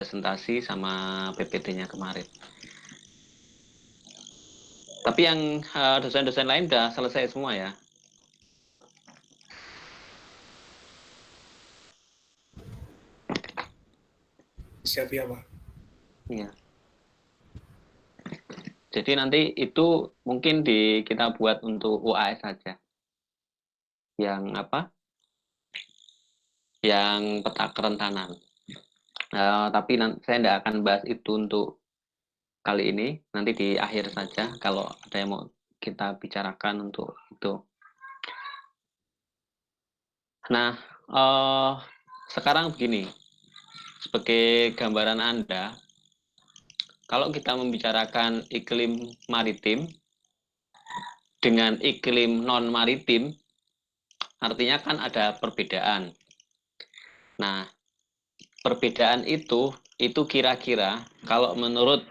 presentasi sama PPT-nya kemarin. Tapi yang dosen-dosen lain udah selesai semua ya? Siap ya, Pak. Iya. Jadi nanti itu mungkin kita buat untuk UAS saja. Yang apa? Yang peta kerentanan. Tapi saya tidak akan bahas itu untuk kali ini. Nanti di akhir saja kalau ada yang mau kita bicarakan untuk itu. Nah, sekarang begini. Sebagai gambaran Anda, kalau kita membicarakan iklim maritim dengan iklim non-maritim, artinya kan ada perbedaan. Nah, perbedaan itu kira-kira kalau menurut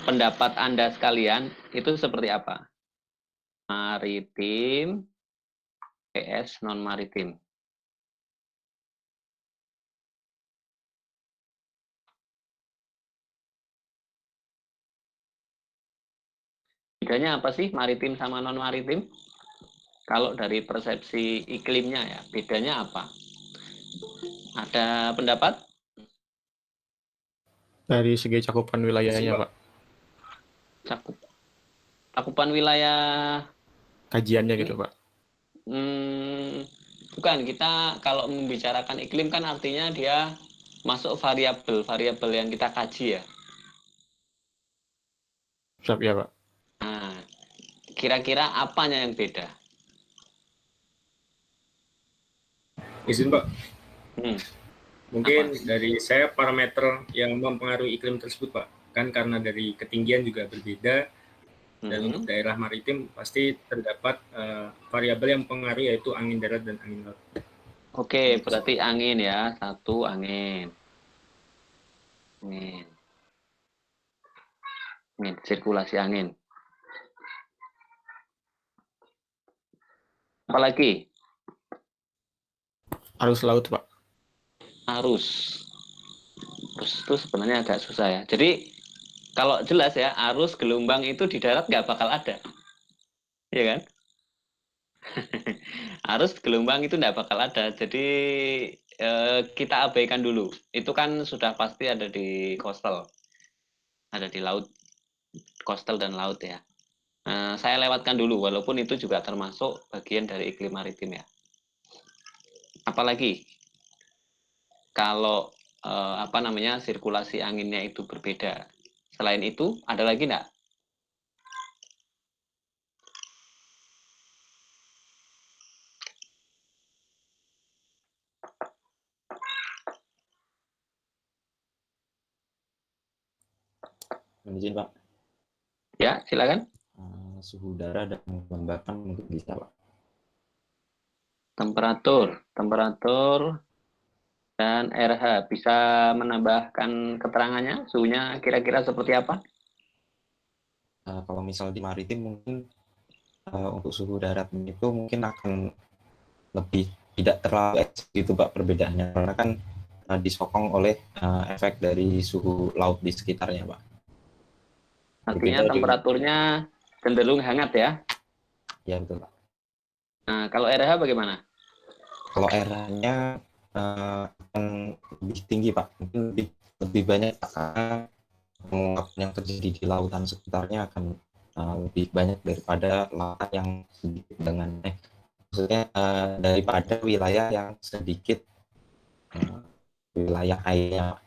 pendapat Anda sekalian, itu seperti apa? Maritim vs non-maritim. Bedanya apa sih maritim sama non-maritim? Kalau dari persepsi iklimnya ya, bedanya apa? Ada pendapat? Dari segi cakupan wilayahnya, Pak. Cakupan wilayah Kajiannya gitu, Pak. Bukan, kita kalau membicarakan iklim kan artinya dia masuk variabel yang kita kaji ya. Siap ya, Pak. Nah, kira-kira apanya yang beda? Izin, Pak. Mungkin Apa? dari saya parameter yang mempengaruhi iklim tersebut, Pak. Kan karena dari ketinggian juga berbeda, dan untuk daerah maritim pasti terdapat variabel yang mempengaruhi, yaitu angin darat dan angin laut. Oke, berarti angin ya. Satu, angin. Angin, sirkulasi angin. Apalagi? Arus laut, Pak. Arus. Arus itu sebenarnya agak susah ya. Jadi, kalau jelas ya, arus gelombang itu di darat nggak bakal ada. Iya kan? Arus gelombang itu nggak bakal ada. Jadi kita abaikan dulu. Itu kan sudah pasti ada di coastal, ada di laut, coastal dan laut ya. Saya lewatkan dulu, walaupun itu juga termasuk bagian dari iklim maritim ya. Apalagi kalau sirkulasi anginnya itu berbeda. Selain itu, ada lagi nggak? Izin, Pak. Ya, silakan. Suhu udara dan kelembapan mungkin bisa, Pak. Temperatur dan RH. Bisa menambahkan keterangannya, suhunya kira-kira seperti apa? Kalau misal di maritim mungkin untuk suhu darat itu mungkin akan lebih tidak terlalu ekstrim gitu, Pak, perbedaannya, karena kan disokong oleh efek dari suhu laut di sekitarnya, Pak. Artinya temperaturnya cenderung hangat ya? Ya, betul, Pak. Nah, kalau RH bagaimana? Kalau RH-nya akan lebih tinggi, Pak. Mungkin lebih banyak karena penguapan yang terjadi di lautan sekitarnya akan lebih banyak daripada lautan yang sedikit dengan maksudnya daripada wilayah yang sedikit wilayah airnya.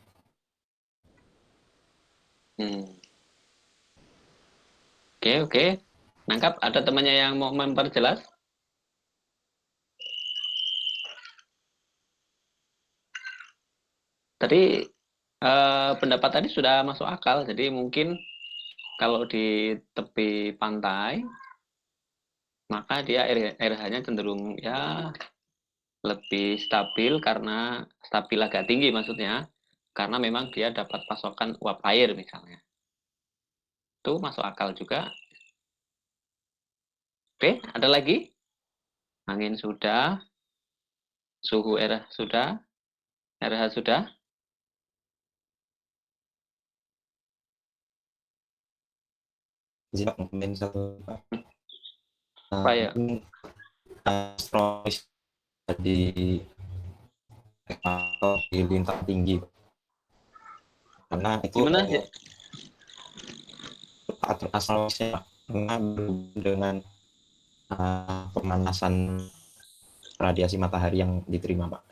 Oke. Nangkap, ada temannya yang mau memperjelas? Tadi pendapat tadi sudah masuk akal, jadi mungkin kalau di tepi pantai, maka dia RH-nya cenderung ya lebih stabil, karena stabil agak tinggi maksudnya, karena memang dia dapat pasokan uap air misalnya. Itu masuk akal juga. Oke, ada lagi? Angin sudah, suhu RH sudah, RH sudah. izin Pak, mungkin satu Pak. Apa ya? Mungkin astronomis di ekuator di lintang tinggi Pak. Karena itu Gimana ya? astronomisnya Pak, karena berhubungan dengan pemanasan radiasi matahari yang diterima Pak.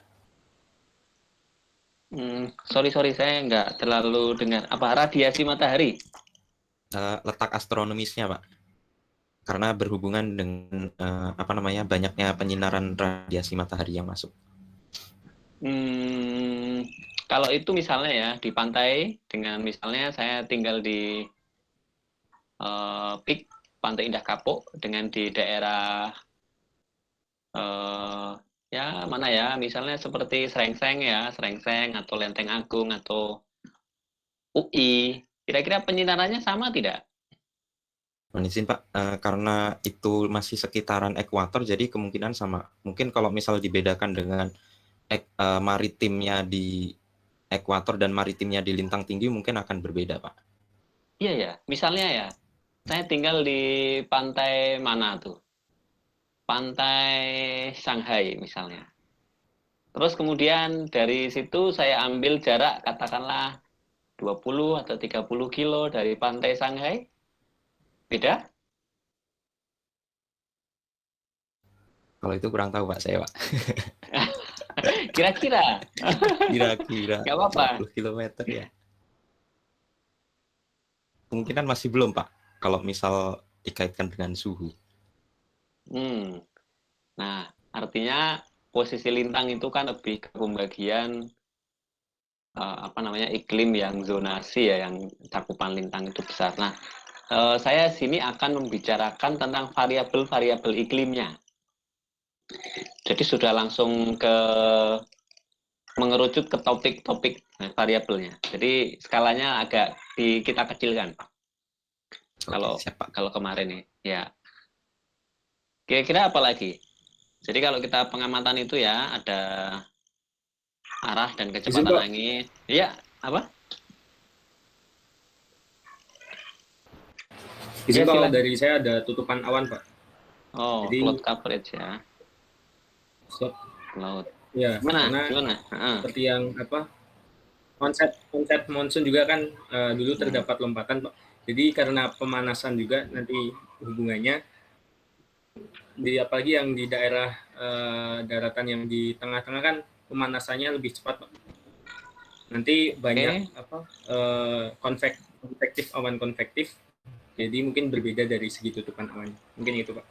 Sorry, saya nggak terlalu dengar. Apa radiasi matahari? Letak astronomisnya Pak, karena berhubungan dengan banyaknya penyinaran radiasi matahari yang masuk. Kalau itu misalnya ya di pantai, dengan misalnya saya tinggal di Pik, Pantai Indah Kapuk, dengan di daerah ya mana ya, misalnya seperti Serengseng atau Lenteng Agung atau UI, kira-kira penyinarannya sama tidak? Mohon izin Pak, karena itu masih sekitaran ekuator, jadi kemungkinan sama. Mungkin kalau misal dibedakan dengan maritimnya di ekuator dan maritimnya di lintang tinggi mungkin akan berbeda Pak. Iya ya, misalnya ya, saya tinggal di pantai mana tuh? Pantai Shanghai misalnya. Terus kemudian dari situ saya ambil jarak katakanlah 20 atau 30 kilo dari pantai Shanghai. Beda? Kalau itu kurang tahu Pak saya Pak. Kira-kira. Kira-kira Gak apa-apa. 20 km ya. Kemungkinan masih belum Pak, kalau misal dikaitkan dengan suhu. Nah, artinya posisi lintang itu kan lebih ke pembagian iklim yang zonasi ya, yang cakupan lintang itu besar. Nah, saya sini akan membicarakan tentang variabel-variabel iklimnya. Jadi sudah langsung mengerucut ke topik-topik variabelnya. Jadi skalanya agak kita kecilkan, Pak. Siap, Pak. Kalau kemarin nih, ya. Kira-kira apa lagi? Jadi kalau kita pengamatan itu ya ada arah dan kecepatan angin. Iya, apa? Izin Pak, dari saya ada tutupan awan Pak. Oh, jadi, cloud coverage ya. Cloud. Ya, gimana? Seperti yang konsep monsoon juga kan dulu terdapat lompatan Pak. Jadi karena pemanasan juga nanti hubungannya, apalagi yang di daerah daratan yang di tengah-tengah kan pemanasannya lebih cepat Pak. Nanti banyak konvektif, awan konvektif. Jadi mungkin berbeda dari segi tutupan awan. Mungkin itu Pak.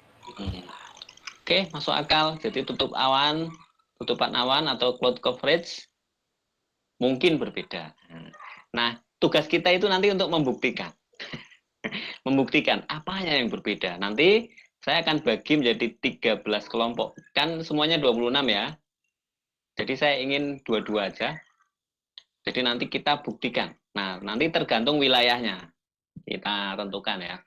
Oke, masuk akal. Jadi tutupan awan atau cloud coverage mungkin berbeda. Nah, tugas kita itu nanti untuk membuktikan. Membuktikan apanya yang berbeda. Nanti saya akan bagi menjadi 13 kelompok. Kan semuanya 26 ya. Jadi saya ingin dua-dua aja. Jadi nanti kita buktikan. Nah, nanti tergantung wilayahnya. Kita tentukan ya.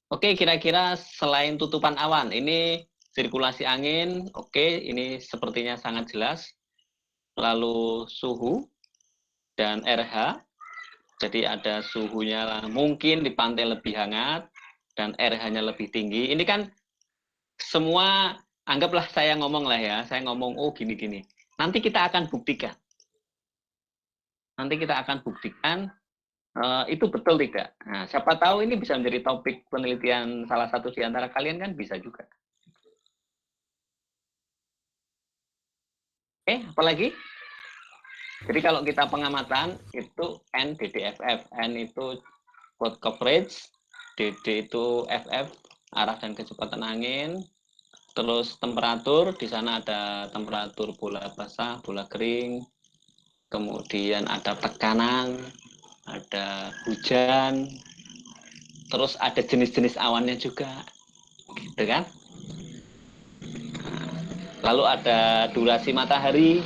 Oke, kira-kira selain tutupan awan, ini sirkulasi angin, oke, ini sepertinya sangat jelas. Lalu suhu dan RH, jadi ada suhunya mungkin di pantai lebih hangat dan RH-nya lebih tinggi. Ini kan semua, anggaplah saya ngomong lah ya, saya ngomong, oh gini-gini. Nanti kita akan buktikan. Itu betul tidak. Nah, siapa tahu ini bisa menjadi topik penelitian salah satu di antara kalian kan bisa juga. Oke, apalagi? Jadi kalau kita pengamatan itu N, DDFF. N itu cloud coverage, DD itu FF, arah dan kecepatan angin. Terus temperatur, di sana ada temperatur bola basah, bola kering. Kemudian ada tekanan, ada hujan, terus ada jenis-jenis awannya juga, gitu kan? Lalu ada durasi matahari,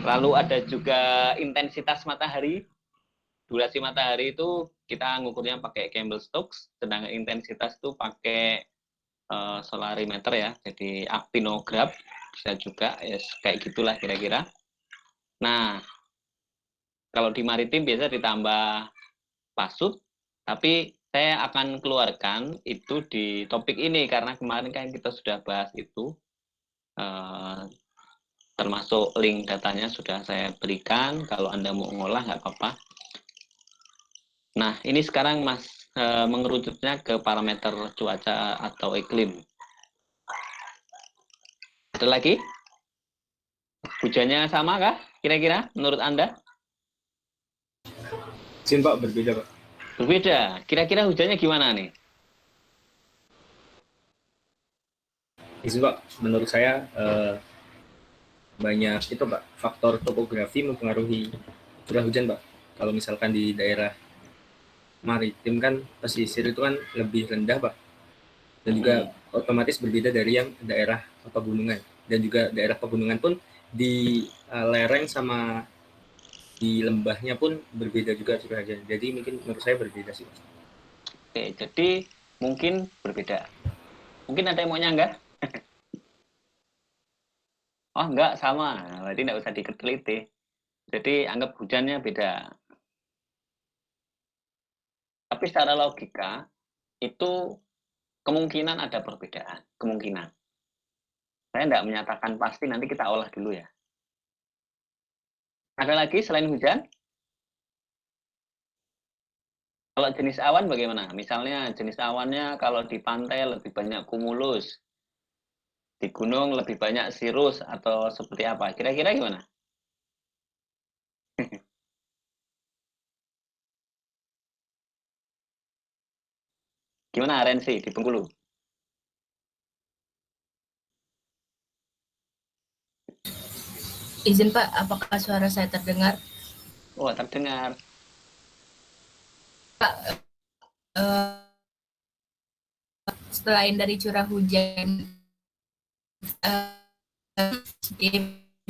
lalu ada juga intensitas matahari. Durasi matahari itu kita ngukurnya pakai Campbell-Stokes, sedangkan intensitas itu pakai solarimeter ya, jadi actinograph bisa juga, ya kayak gitulah kira-kira. Nah, kalau di maritim biasa ditambah pasut, tapi saya akan keluarkan itu di topik ini karena kemarin kan kita sudah bahas itu, termasuk link datanya sudah saya berikan. Kalau Anda mau ngolah nggak apa-apa. Nah, ini sekarang Mas mengerucutnya ke parameter cuaca atau iklim. Ada lagi? Hujannya sama kah? Kira-kira menurut Anda? Izin Pak, berbeda Pak. Berbeda. Kira-kira hujannya gimana nih? Izin Pak, menurut saya banyak itu Pak, faktor topografi mempengaruhi curah hujan Pak. Kalau misalkan di daerah maritim kan pesisir itu kan lebih rendah Pak, dan juga otomatis berbeda dari yang daerah pegunungan, dan juga daerah pegunungan pun di lereng sama di lembahnya pun berbeda juga curah hujan. Jadi mungkin menurut saya berbeda sih Pak. Oke, jadi mungkin berbeda. Mungkin ada yang mau nyanggah? Oh, enggak, sama. Berarti enggak usah diteliti. Jadi anggap hujannya beda. Tapi secara logika, itu kemungkinan ada perbedaan. Kemungkinan. Saya enggak menyatakan pasti, nanti kita olah dulu ya. Ada lagi selain hujan? Kalau jenis awan bagaimana? Misalnya jenis awannya kalau di pantai lebih banyak cumulus, di gunung lebih banyak cirrus, atau seperti apa? Kira-kira gimana? Gimana Rensi di Bengkulu? Izin Pak, apakah suara saya terdengar? Oh, terdengar. Eh, Selain dari curah hujan,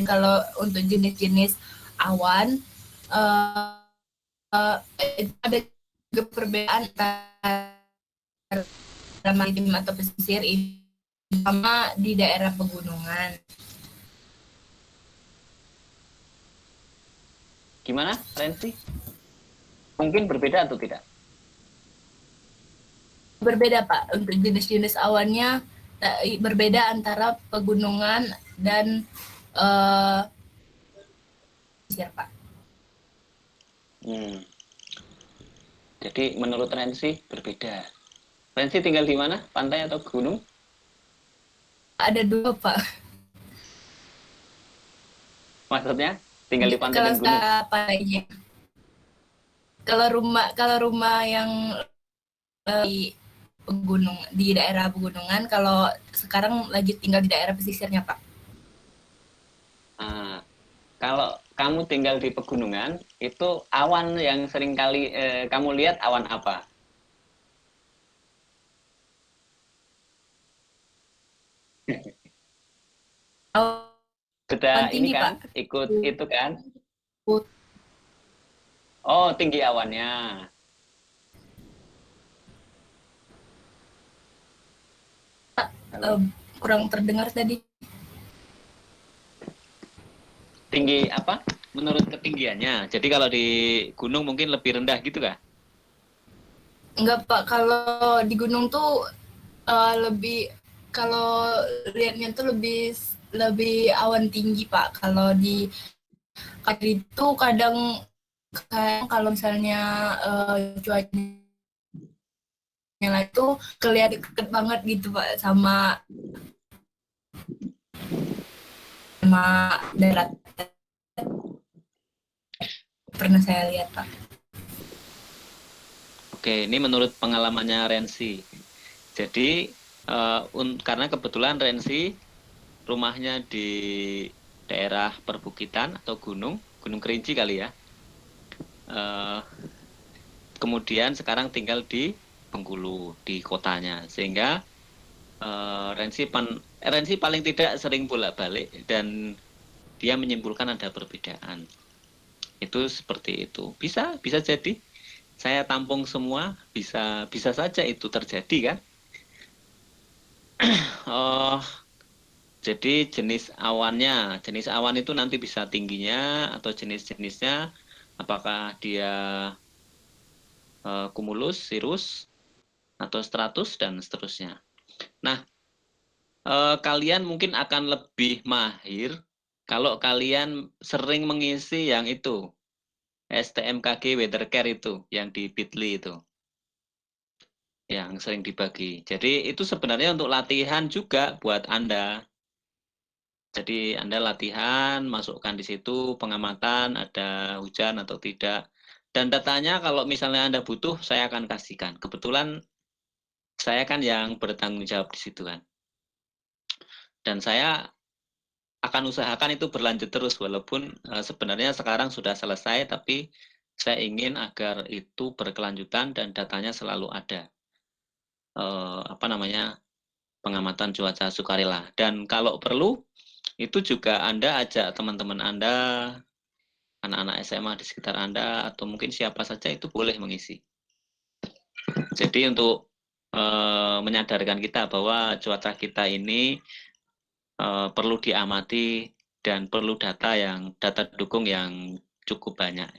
kalau untuk jenis-jenis awan, ada juga perbedaan antara maritim atau pesisir, sama di daerah pegunungan. Gimana Rensi? Mungkin berbeda atau tidak? Berbeda Pak, untuk jenis-jenis awannya berbeda antara pegunungan dan pesisir Pak. Jadi menurut Rensi berbeda. Rensi tinggal di mana? Pantai atau gunung? Ada dua Pak. Maksudnya tinggal di pantai Kalau dan gunung? pantainya. Kalau rumah yang di daerah pegunungan, kalau sekarang lagi tinggal di daerah pesisirnya Pak. Nah, kalau kamu tinggal di pegunungan, itu awan yang sering kali kamu lihat awan apa? Sudah Awan ini tinggi kan, Pak. ikut itu kan? Oh, tinggi awannya. Kurang terdengar tadi. Tinggi apa? Menurut ketinggiannya. Jadi kalau di gunung mungkin lebih rendah gitu kah? Enggak Pak, kalau di gunung tuh lebih, kalau lihatnya tuh lebih awan tinggi Pak. Kalau di itu kadang kalau misalnya cuacanya itu kelihatan deket banget gitu Pak sama darat. Pernah saya lihat Pak. Oke, ini menurut pengalamannya Rensi. Jadi karena kebetulan Rensi rumahnya di daerah perbukitan atau gunung Kerinci kali ya. Kemudian sekarang tinggal di Bengkulu, di kotanya, sehingga Rensi paling tidak sering bolak-balik dan dia menyimpulkan ada perbedaan. Itu seperti itu. Bisa jadi. Saya tampung semua, bisa saja itu terjadi kan. Jadi jenis awan itu nanti bisa tingginya atau jenis-jenisnya, apakah dia cumulus, cirrus, atau stratus dan seterusnya. Nah, kalian mungkin akan lebih mahir kalau kalian sering mengisi yang itu, STMKG Weather Care itu, yang di Bitly itu, yang sering dibagi. Jadi itu sebenarnya untuk latihan juga buat Anda. Jadi Anda latihan, masukkan di situ pengamatan, ada hujan atau tidak. Dan datanya kalau misalnya Anda butuh, saya akan kasihkan. Kebetulan saya kan yang bertanggung jawab di situ kan. Dan saya akan usahakan itu berlanjut terus walaupun sebenarnya sekarang sudah selesai, tapi saya ingin agar itu berkelanjutan dan datanya selalu ada. Pengamatan cuaca sukarela. Dan kalau perlu itu juga Anda ajak teman-teman Anda, anak-anak SMA di sekitar Anda, atau mungkin siapa saja itu boleh mengisi. Jadi untuk menyadarkan kita bahwa cuaca kita ini perlu diamati dan perlu data dukung yang cukup banyak.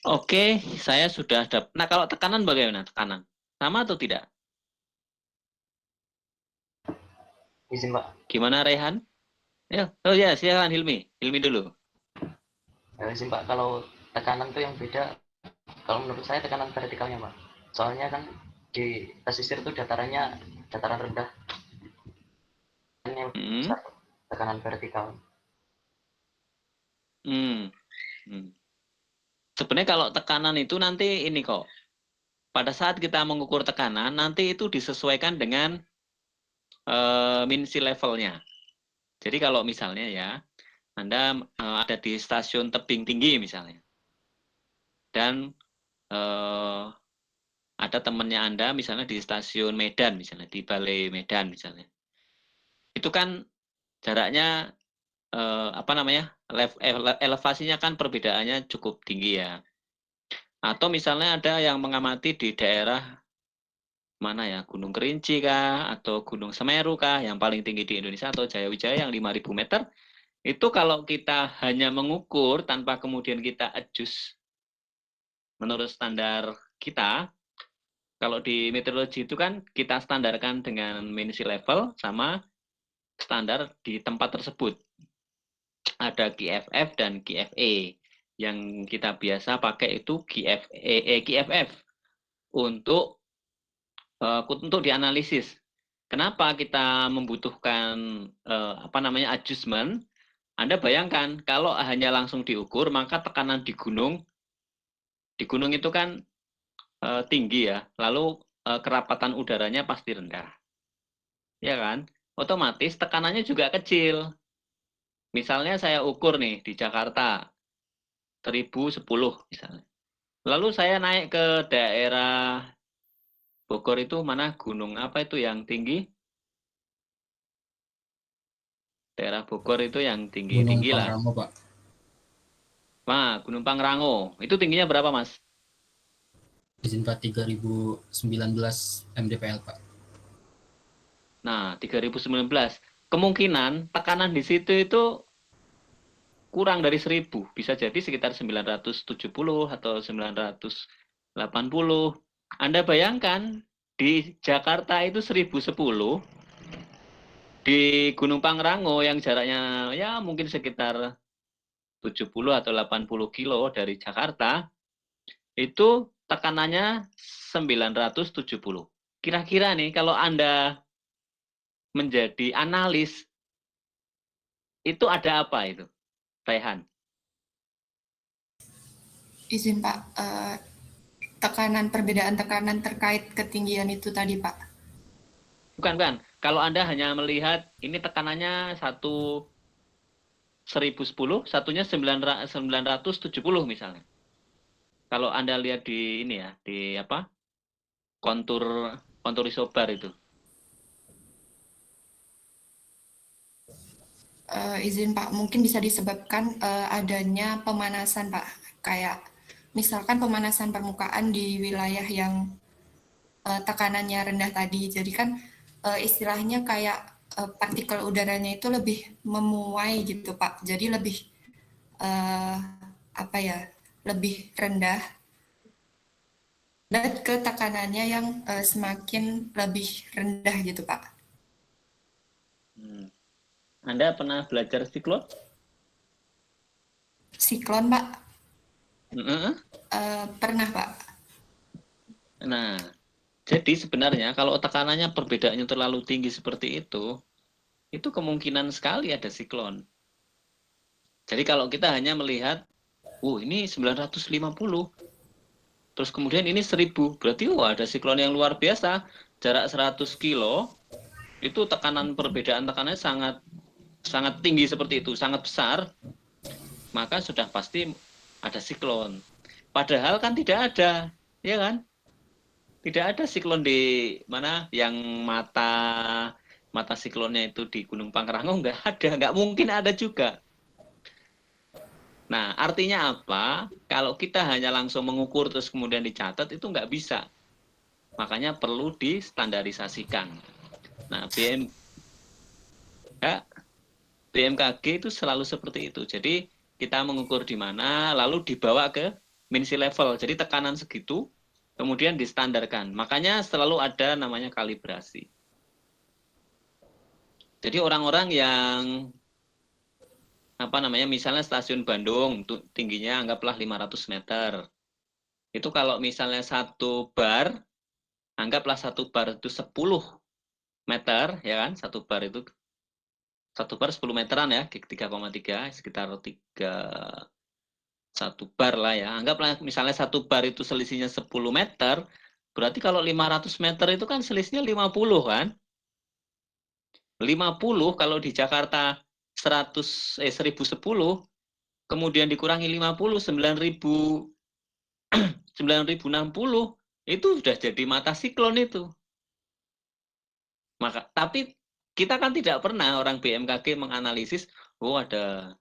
Oke, saya sudah dapat. Nah, kalau tekanan bagaimana? Tekanan sama atau tidak? Izin Pak. Gimana Rehan? Ya, oh ya, silakan Hilmi. Hilmi dulu. Izin Pak, kalau tekanan tuh yang beda, kalau menurut saya tekanan vertikalnya Pak. Soalnya kan di pesisir tuh dataran rendah, yang besar tekanan vertikal. Sebenarnya kalau tekanan itu nanti ini kok. Pada saat kita mengukur tekanan, nanti itu disesuaikan dengan min sea levelnya. Jadi kalau misalnya ya, Anda ada di stasiun tebing tinggi misalnya, dan ada temannya Anda misalnya di stasiun Medan misalnya, di Balai Medan misalnya. Itu kan jaraknya elevasinya kan perbedaannya cukup tinggi ya. Atau misalnya ada yang mengamati di daerah mana ya, Gunung Kerinci kah, atau Gunung Semeru kah, yang paling tinggi di Indonesia, atau Jayawijaya yang 5.000 meter, itu kalau kita hanya mengukur tanpa kemudian kita adjust menurut standar kita, kalau di meteorologi itu kan kita standarkan dengan min sea level sama standar di tempat tersebut. Ada QFF dan QFE. Yang kita biasa pakai itu QFF untuk dianalisis. Kenapa kita membutuhkan adjustment? Anda bayangkan kalau hanya langsung diukur, maka tekanan di gunung itu kan tinggi ya, lalu kerapatan udaranya pasti rendah, ya kan? Otomatis tekanannya juga kecil. Misalnya saya ukur nih di Jakarta 1010 misalnya. Lalu saya naik ke daerah Bogor itu mana, gunung apa itu yang tinggi? Daerah Bogor itu yang tinggi-tinggi lah. Gunung Pangrango, Pak. Nah, Gunung Pangrango. Itu tingginya berapa, Mas? Izin Pak 3019 mdpl, Pak. Nah, 3019. Kemungkinan tekanan di situ itu kurang dari 1000. Bisa jadi sekitar 970 atau 980. Anda bayangkan, di Jakarta itu 1010. Di Gunung Pangrango yang jaraknya ya mungkin sekitar 70 atau 80 kilo dari Jakarta, itu tekanannya 970. Kira-kira nih kalau Anda menjadi analis, itu ada apa itu, Rehan? Izin Pak, perbedaan tekanan terkait ketinggian itu tadi Pak. Bukan. Kalau Anda hanya melihat ini tekanannya 1010, satunya 970 misalnya. Kalau Anda lihat di ini ya, di apa? Kontur isobar itu. Izin Pak, mungkin bisa disebabkan adanya pemanasan Pak. Kayak misalkan pemanasan permukaan di wilayah yang tekanannya rendah tadi. Jadi kan istilahnya kayak partikel udaranya itu lebih memuai gitu Pak. Jadi lebih lebih rendah dan ke tekanannya yang semakin lebih rendah gitu Pak. Anda pernah belajar siklon? Siklon Pak? Pernah Pak. Nah, jadi sebenarnya kalau tekanannya perbedaannya terlalu tinggi seperti itu kemungkinan sekali ada siklon. Jadi kalau kita hanya melihat, ini 950, terus kemudian ini 1000, berarti ada siklon yang luar biasa, jarak 100 kilo, itu perbedaan tekanannya sangat sangat tinggi seperti itu, sangat besar, maka sudah pasti ada siklon. Padahal kan tidak ada, ya kan? Tidak ada siklon di mana yang mata siklonnya itu di Gunung Pangrango, nggak ada, nggak mungkin ada juga. Nah, artinya apa? Kalau kita hanya langsung mengukur terus kemudian dicatat itu nggak bisa. Makanya perlu distandarisasikan. Nah, BMKG itu selalu seperti itu. Jadi kita mengukur di mana, lalu dibawa ke minsi level. Jadi tekanan segitu, kemudian distandarkan. Makanya selalu ada namanya kalibrasi. Jadi orang-orang yang misalnya stasiun Bandung tingginya anggaplah 500 meter. Itu kalau misalnya anggaplah satu bar itu 10 meter, ya kan? Satu bar 10 meteran ya, 3,3 sekitar 1 bar lah ya. Anggaplah misalnya satu bar itu selisihnya 10 meter, berarti kalau 500 meter itu kan selisihnya 50 kan? 50 kalau di Jakarta 1010, kemudian dikurangi 50, 9.060, itu sudah jadi mata siklon itu. Tapi kita kan tidak pernah orang BMKG menganalisis, ada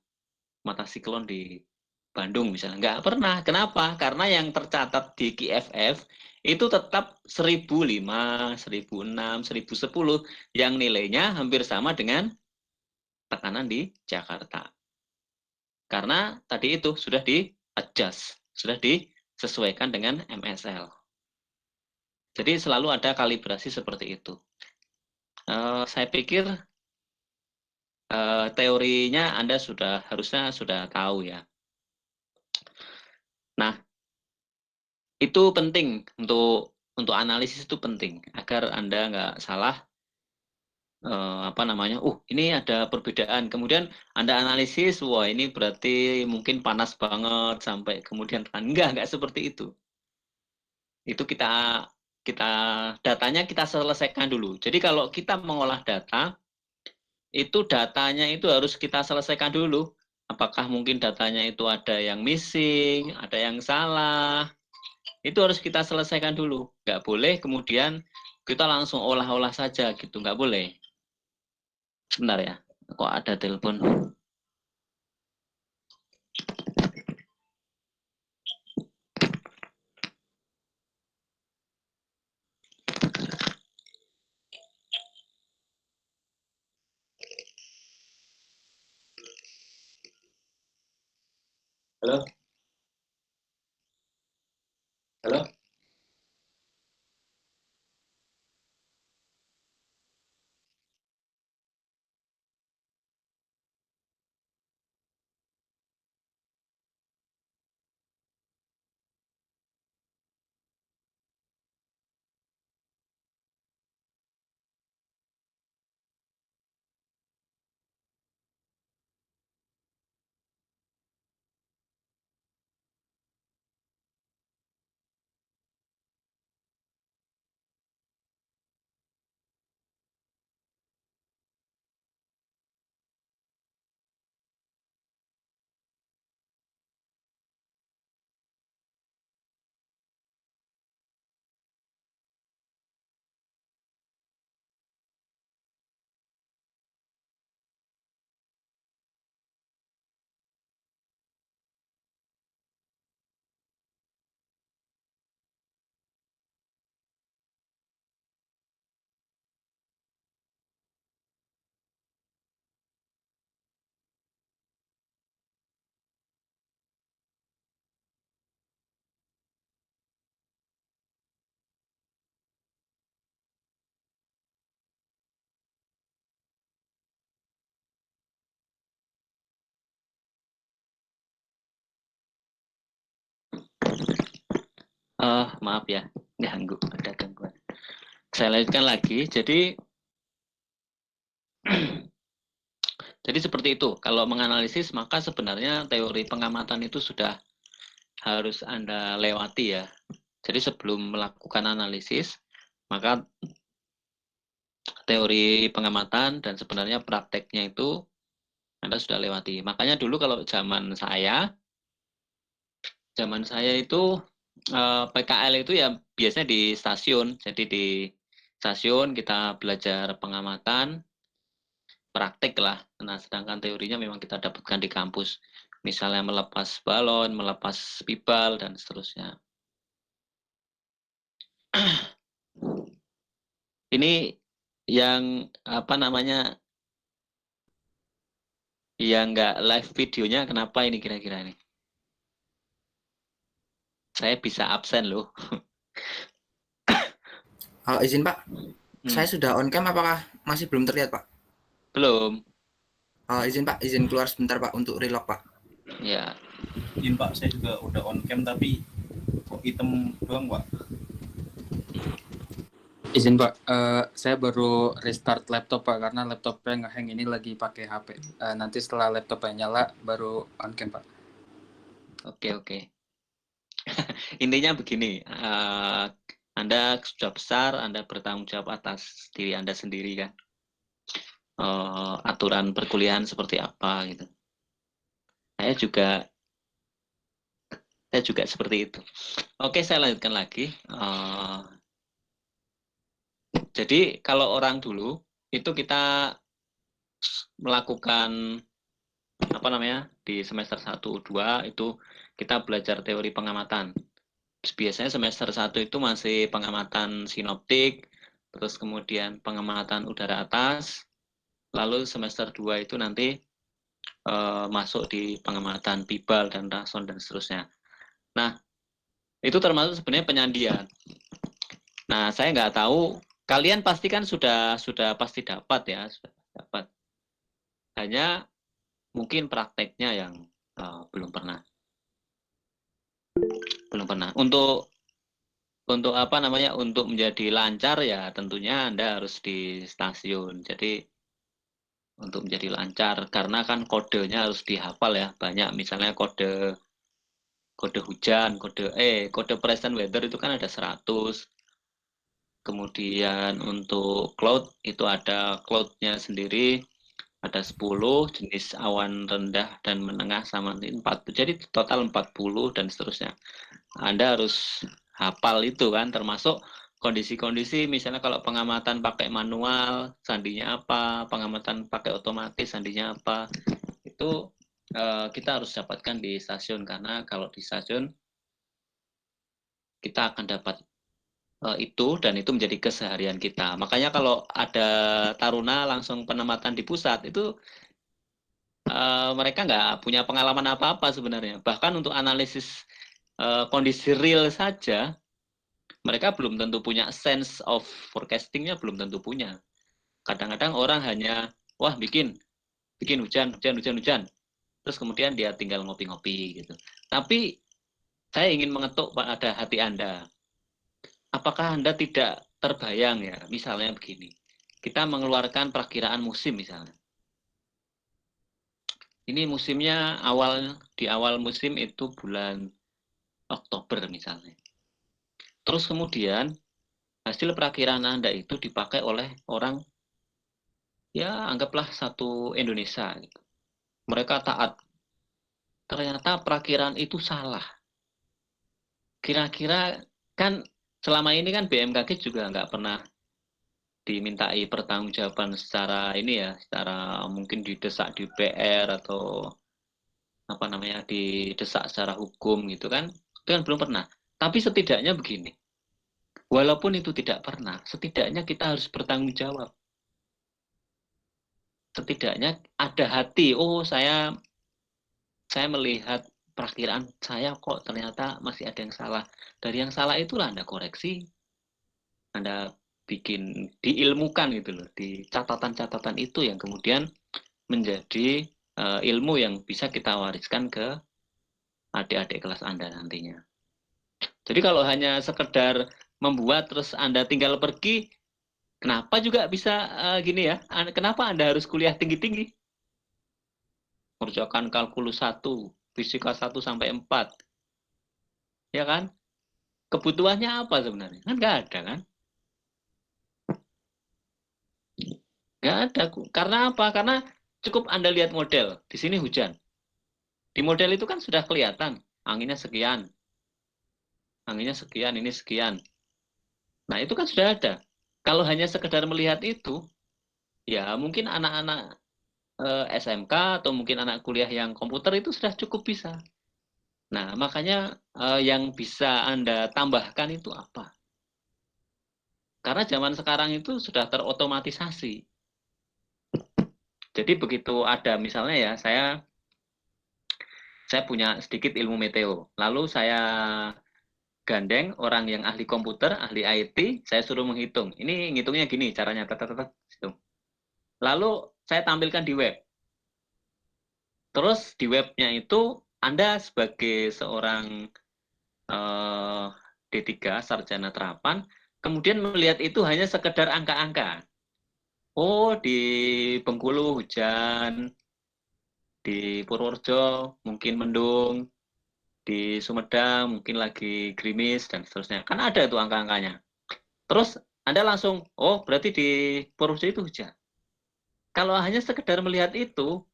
mata siklon di Bandung misalnya. Nggak pernah. Kenapa? Karena yang tercatat di QFF itu tetap 1005, 1006, 1010 yang nilainya hampir sama dengan tekanan di Jakarta. Karena tadi itu sudah di-adjust, sudah disesuaikan dengan MSL. Jadi selalu ada kalibrasi seperti itu. Saya pikir teorinya Anda harusnya sudah tahu ya. Nah, itu penting untuk analisis itu penting agar Anda nggak salah ini ada perbedaan. Kemudian Anda analisis, wah ini berarti mungkin panas banget sampai kemudian enggak seperti itu. Itu kita datanya kita selesaikan dulu. Jadi kalau kita mengolah data, itu datanya itu harus kita selesaikan dulu. Apakah mungkin datanya itu ada yang missing, ada yang salah, itu harus kita selesaikan dulu. Nggak boleh kemudian kita langsung olah-olah saja gitu, nggak boleh. Sebentar ya, kok ada telepon. Halo? Halo? Maaf ya, ganggu, ada gangguan. Saya lanjutkan lagi. Jadi seperti itu. Kalau menganalisis, maka sebenarnya teori pengamatan itu sudah harus Anda lewati ya. Jadi sebelum melakukan analisis, maka teori pengamatan dan sebenarnya prakteknya itu Anda sudah lewati. Makanya dulu kalau zaman saya itu PKL itu ya biasanya di stasiun. Jadi di stasiun kita belajar pengamatan, praktek lah. Nah, sedangkan teorinya memang kita dapatkan di kampus. Misalnya melepas balon, melepas pibal, dan seterusnya. Ini yang apa namanya, yang nggak live videonya, kenapa ini kira-kira ini? Saya bisa absen loh. Izin Pak, saya sudah on cam apakah masih belum terlihat Pak? Belum. Izin Pak, izin keluar sebentar Pak untuk relock Pak. Ya. Izin Pak, saya juga udah on cam tapi kok hitam doang Pak. Izin Pak, saya baru restart laptop Pak karena laptopnya ngehang, ini lagi pakai HP. Nanti setelah laptopnya nyala baru on cam Pak. Oke. Intinya begini, Anda sudah besar, Anda bertanggung jawab atas diri Anda sendiri kan. Aturan perkuliahan seperti apa gitu. Saya juga seperti itu. Oke, saya lanjutkan lagi. Jadi kalau orang dulu itu kita melakukan apa namanya di semester 1, 2 itu kita belajar teori pengamatan. Biasanya semester 1 itu masih pengamatan sinoptik, terus kemudian pengamatan udara atas, lalu semester 2 itu nanti masuk di pengamatan pibal dan rason dan seterusnya. Nah, itu termasuk sebenarnya penyandian. Nah, saya nggak tahu, kalian pasti kan sudah pasti dapat ya, sudah dapat. Hanya mungkin prakteknya yang belum pernah. Untuk apa namanya, untuk menjadi lancar ya tentunya Anda harus di stasiun. Jadi untuk menjadi lancar, karena kan kodenya harus dihafal ya, banyak. Misalnya kode hujan, kode present weather itu kan ada 100. Kemudian untuk cloud itu ada cloud-nya sendiri, ada 10, jenis awan rendah dan menengah sama 40. Jadi total 40 dan seterusnya. Anda harus hafal itu kan, termasuk kondisi-kondisi, misalnya kalau pengamatan pakai manual, sandinya apa, pengamatan pakai otomatis, sandinya apa. Itu kita harus dapatkan di stasiun, karena kalau di stasiun kita akan dapat itu, dan itu menjadi keseharian kita. Makanya kalau ada taruna langsung penempatan di pusat, itu mereka nggak punya pengalaman apa-apa sebenarnya. Bahkan untuk analisis kondisi real saja, mereka belum tentu punya sense of forecastingnya, belum tentu punya. Kadang-kadang orang hanya, wah bikin hujan, terus kemudian dia tinggal ngopi-ngopi gitu. Tapi saya ingin mengetuk pada hati Anda. Apakah Anda tidak terbayang ya, misalnya begini, kita mengeluarkan perakiraan musim misalnya. Ini musimnya di awal musim itu bulan Oktober misalnya. Terus kemudian hasil perakiraan Anda itu dipakai oleh orang, ya anggaplah satu Indonesia. Mereka taat. Ternyata perakiraan itu salah. Kira-kira kan selama ini kan BMKG juga nggak pernah dimintai pertanggungjawaban secara ini ya, secara mungkin didesak di PR atau apa namanya, didesak secara hukum gitu kan. Itu kan belum pernah. Tapi setidaknya begini. Walaupun itu tidak pernah, setidaknya kita harus bertanggung jawab. Setidaknya ada hati, oh saya melihat perakiraan saya kok ternyata masih ada yang salah. Dari yang salah itulah Anda koreksi, Anda bikin, diilmukan gitu loh, di catatan-catatan itu yang kemudian menjadi ilmu yang bisa kita wariskan ke adik-adik kelas Anda nantinya. Jadi kalau hanya sekedar membuat terus Anda tinggal pergi, kenapa juga bisa gini ya? Kenapa Anda harus kuliah tinggi-tinggi? Kerjakan kalkulus 1, fisika 1 sampai 4. Ya kan? Kebutuhannya apa sebenarnya? Kan nggak ada kan? Nggak ada. Karena apa? Karena cukup Anda lihat model. Di sini hujan. Di model itu kan sudah kelihatan. Anginnya sekian. Anginnya sekian, ini sekian. Nah, itu kan sudah ada. Kalau hanya sekedar melihat itu, ya mungkin anak-anak SMK atau mungkin anak kuliah yang komputer itu sudah cukup bisa. Nah, makanya yang bisa Anda tambahkan itu apa? Karena zaman sekarang itu sudah terotomatisasi. Jadi begitu ada misalnya ya, saya punya sedikit ilmu meteo. Lalu saya gandeng orang yang ahli komputer, ahli IT, saya suruh menghitung. Ini ngitungnya gini caranya. Lalu saya tampilkan di web. Terus di webnya itu Anda sebagai seorang D3 sarjana terapan, kemudian melihat itu hanya sekedar angka-angka. Oh, di Bengkulu hujan, di Purworejo mungkin mendung, di Sumedang mungkin lagi gerimis dan seterusnya. Kan ada itu angka-angkanya. Terus Anda langsung, oh berarti di Purworejo itu hujan. Kalau hanya sekedar melihat itu,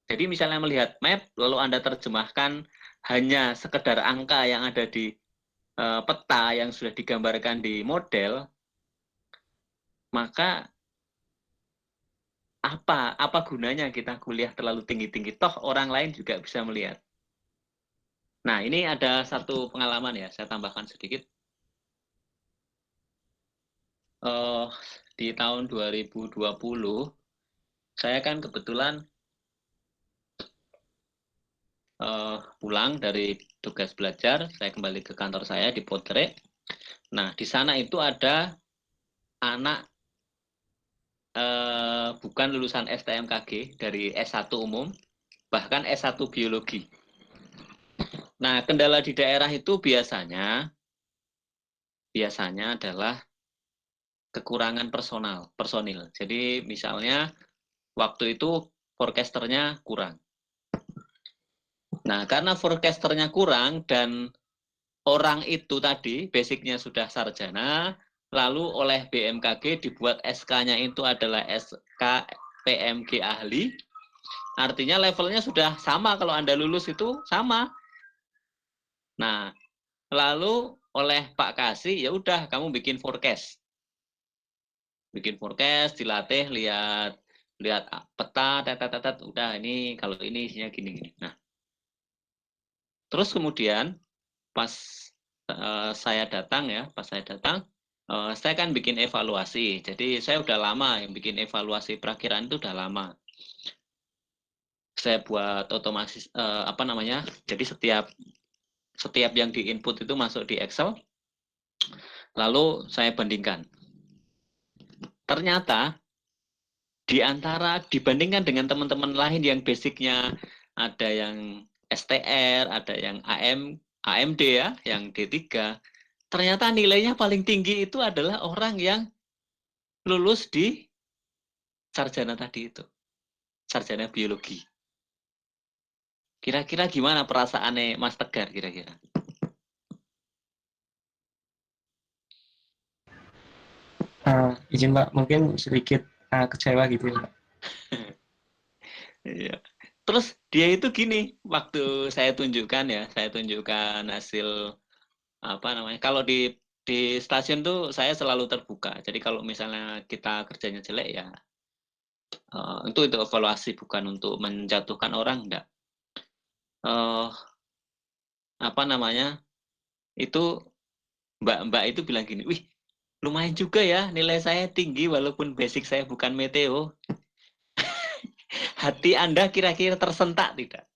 jadi misalnya melihat map, lalu Anda terjemahkan hanya sekedar angka yang ada di peta yang sudah digambarkan di model, maka apa gunanya kita kuliah terlalu tinggi-tinggi? Toh orang lain juga bisa melihat. Nah, ini ada satu pengalaman ya, saya tambahkan sedikit. Di tahun 2020, saya kan kebetulan pulang dari tugas belajar, saya kembali ke kantor saya di Potrek. Nah, di sana itu ada anak bukan lulusan STMKG dari S1 umum, bahkan S1 biologi. Nah, kendala di daerah itu biasanya adalah kekurangan personil. Jadi misalnya waktu itu forecasternya kurang. Nah, karena forecasternya kurang dan orang itu tadi basicnya sudah sarjana, lalu oleh BMKG dibuat SK-nya itu adalah SK PMG ahli, artinya levelnya sudah sama kalau Anda lulus itu sama. Nah, lalu oleh Pak Kasih, ya udah kamu bikin forecast. Bikin forecast, dilatih, lihat peta, udah ini kalau ini isinya gini-gini. Nah, terus kemudian pas saya datang, saya kan bikin evaluasi. Jadi saya udah lama yang bikin evaluasi perakiraan itu udah lama. Saya buat otomatis jadi setiap yang di input itu masuk di Excel. Lalu saya bandingkan. Ternyata dibandingkan dengan teman-teman lain yang basicnya ada yang STR, ada yang AMD ya, yang D3, ternyata nilainya paling tinggi itu adalah orang yang lulus di sarjana tadi itu, sarjana biologi. Kira-kira gimana perasaannya Mas Tegar kira-kira? Izin Pak, mungkin sedikit kecewa gitu ya. Iya. Terus dia itu gini, waktu saya tunjukkan hasil kalau di stasiun tuh saya selalu terbuka. Jadi kalau misalnya kita kerjanya jelek ya itu evaluasi, bukan untuk menjatuhkan orang, enggak. Itu Mbak itu bilang gini, wih lumayan juga ya nilai saya tinggi walaupun basic saya bukan meteo. Hati Anda kira-kira tersentak tidak?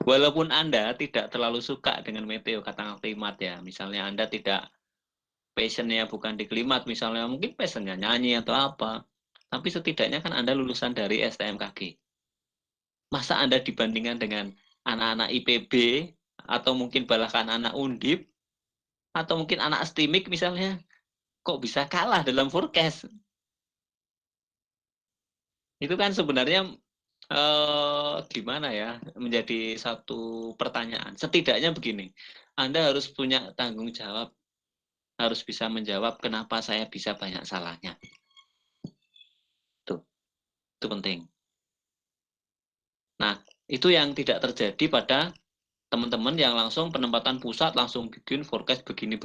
Walaupun Anda tidak terlalu suka dengan meteo, kata klimat ya, misalnya Anda tidak passionnya bukan di klimat, misalnya mungkin passionnya nyanyi atau apa, tapi setidaknya kan Anda lulusan dari STMKG. Masa Anda dibandingkan dengan anak-anak IPB, atau mungkin bahkan anak Undip, atau mungkin anak STIMIK misalnya, kok bisa kalah dalam forecast? Itu kan sebenarnya gimana ya, menjadi satu pertanyaan. Setidaknya begini, Anda harus punya tanggung jawab, harus bisa menjawab kenapa saya bisa banyak salahnya. Itu penting. Nah, itu yang tidak terjadi pada teman-teman yang langsung penempatan pusat, langsung bikin forecast begini.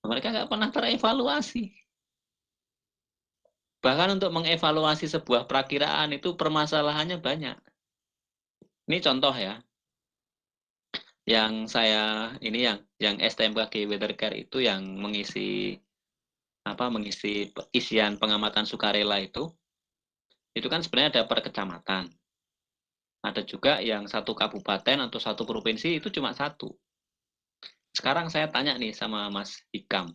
Mereka nggak pernah terevaluasi. Bahkan untuk mengevaluasi sebuah perakiraan itu permasalahannya banyak. Ini contoh ya. Yang saya ini yang STMKG Weathercare itu yang mengisi isian pengamatan sukarela itu kan sebenarnya ada per kecamatan. Ada juga yang satu kabupaten atau satu provinsi itu cuma satu. Sekarang saya tanya nih sama Mas Hikam.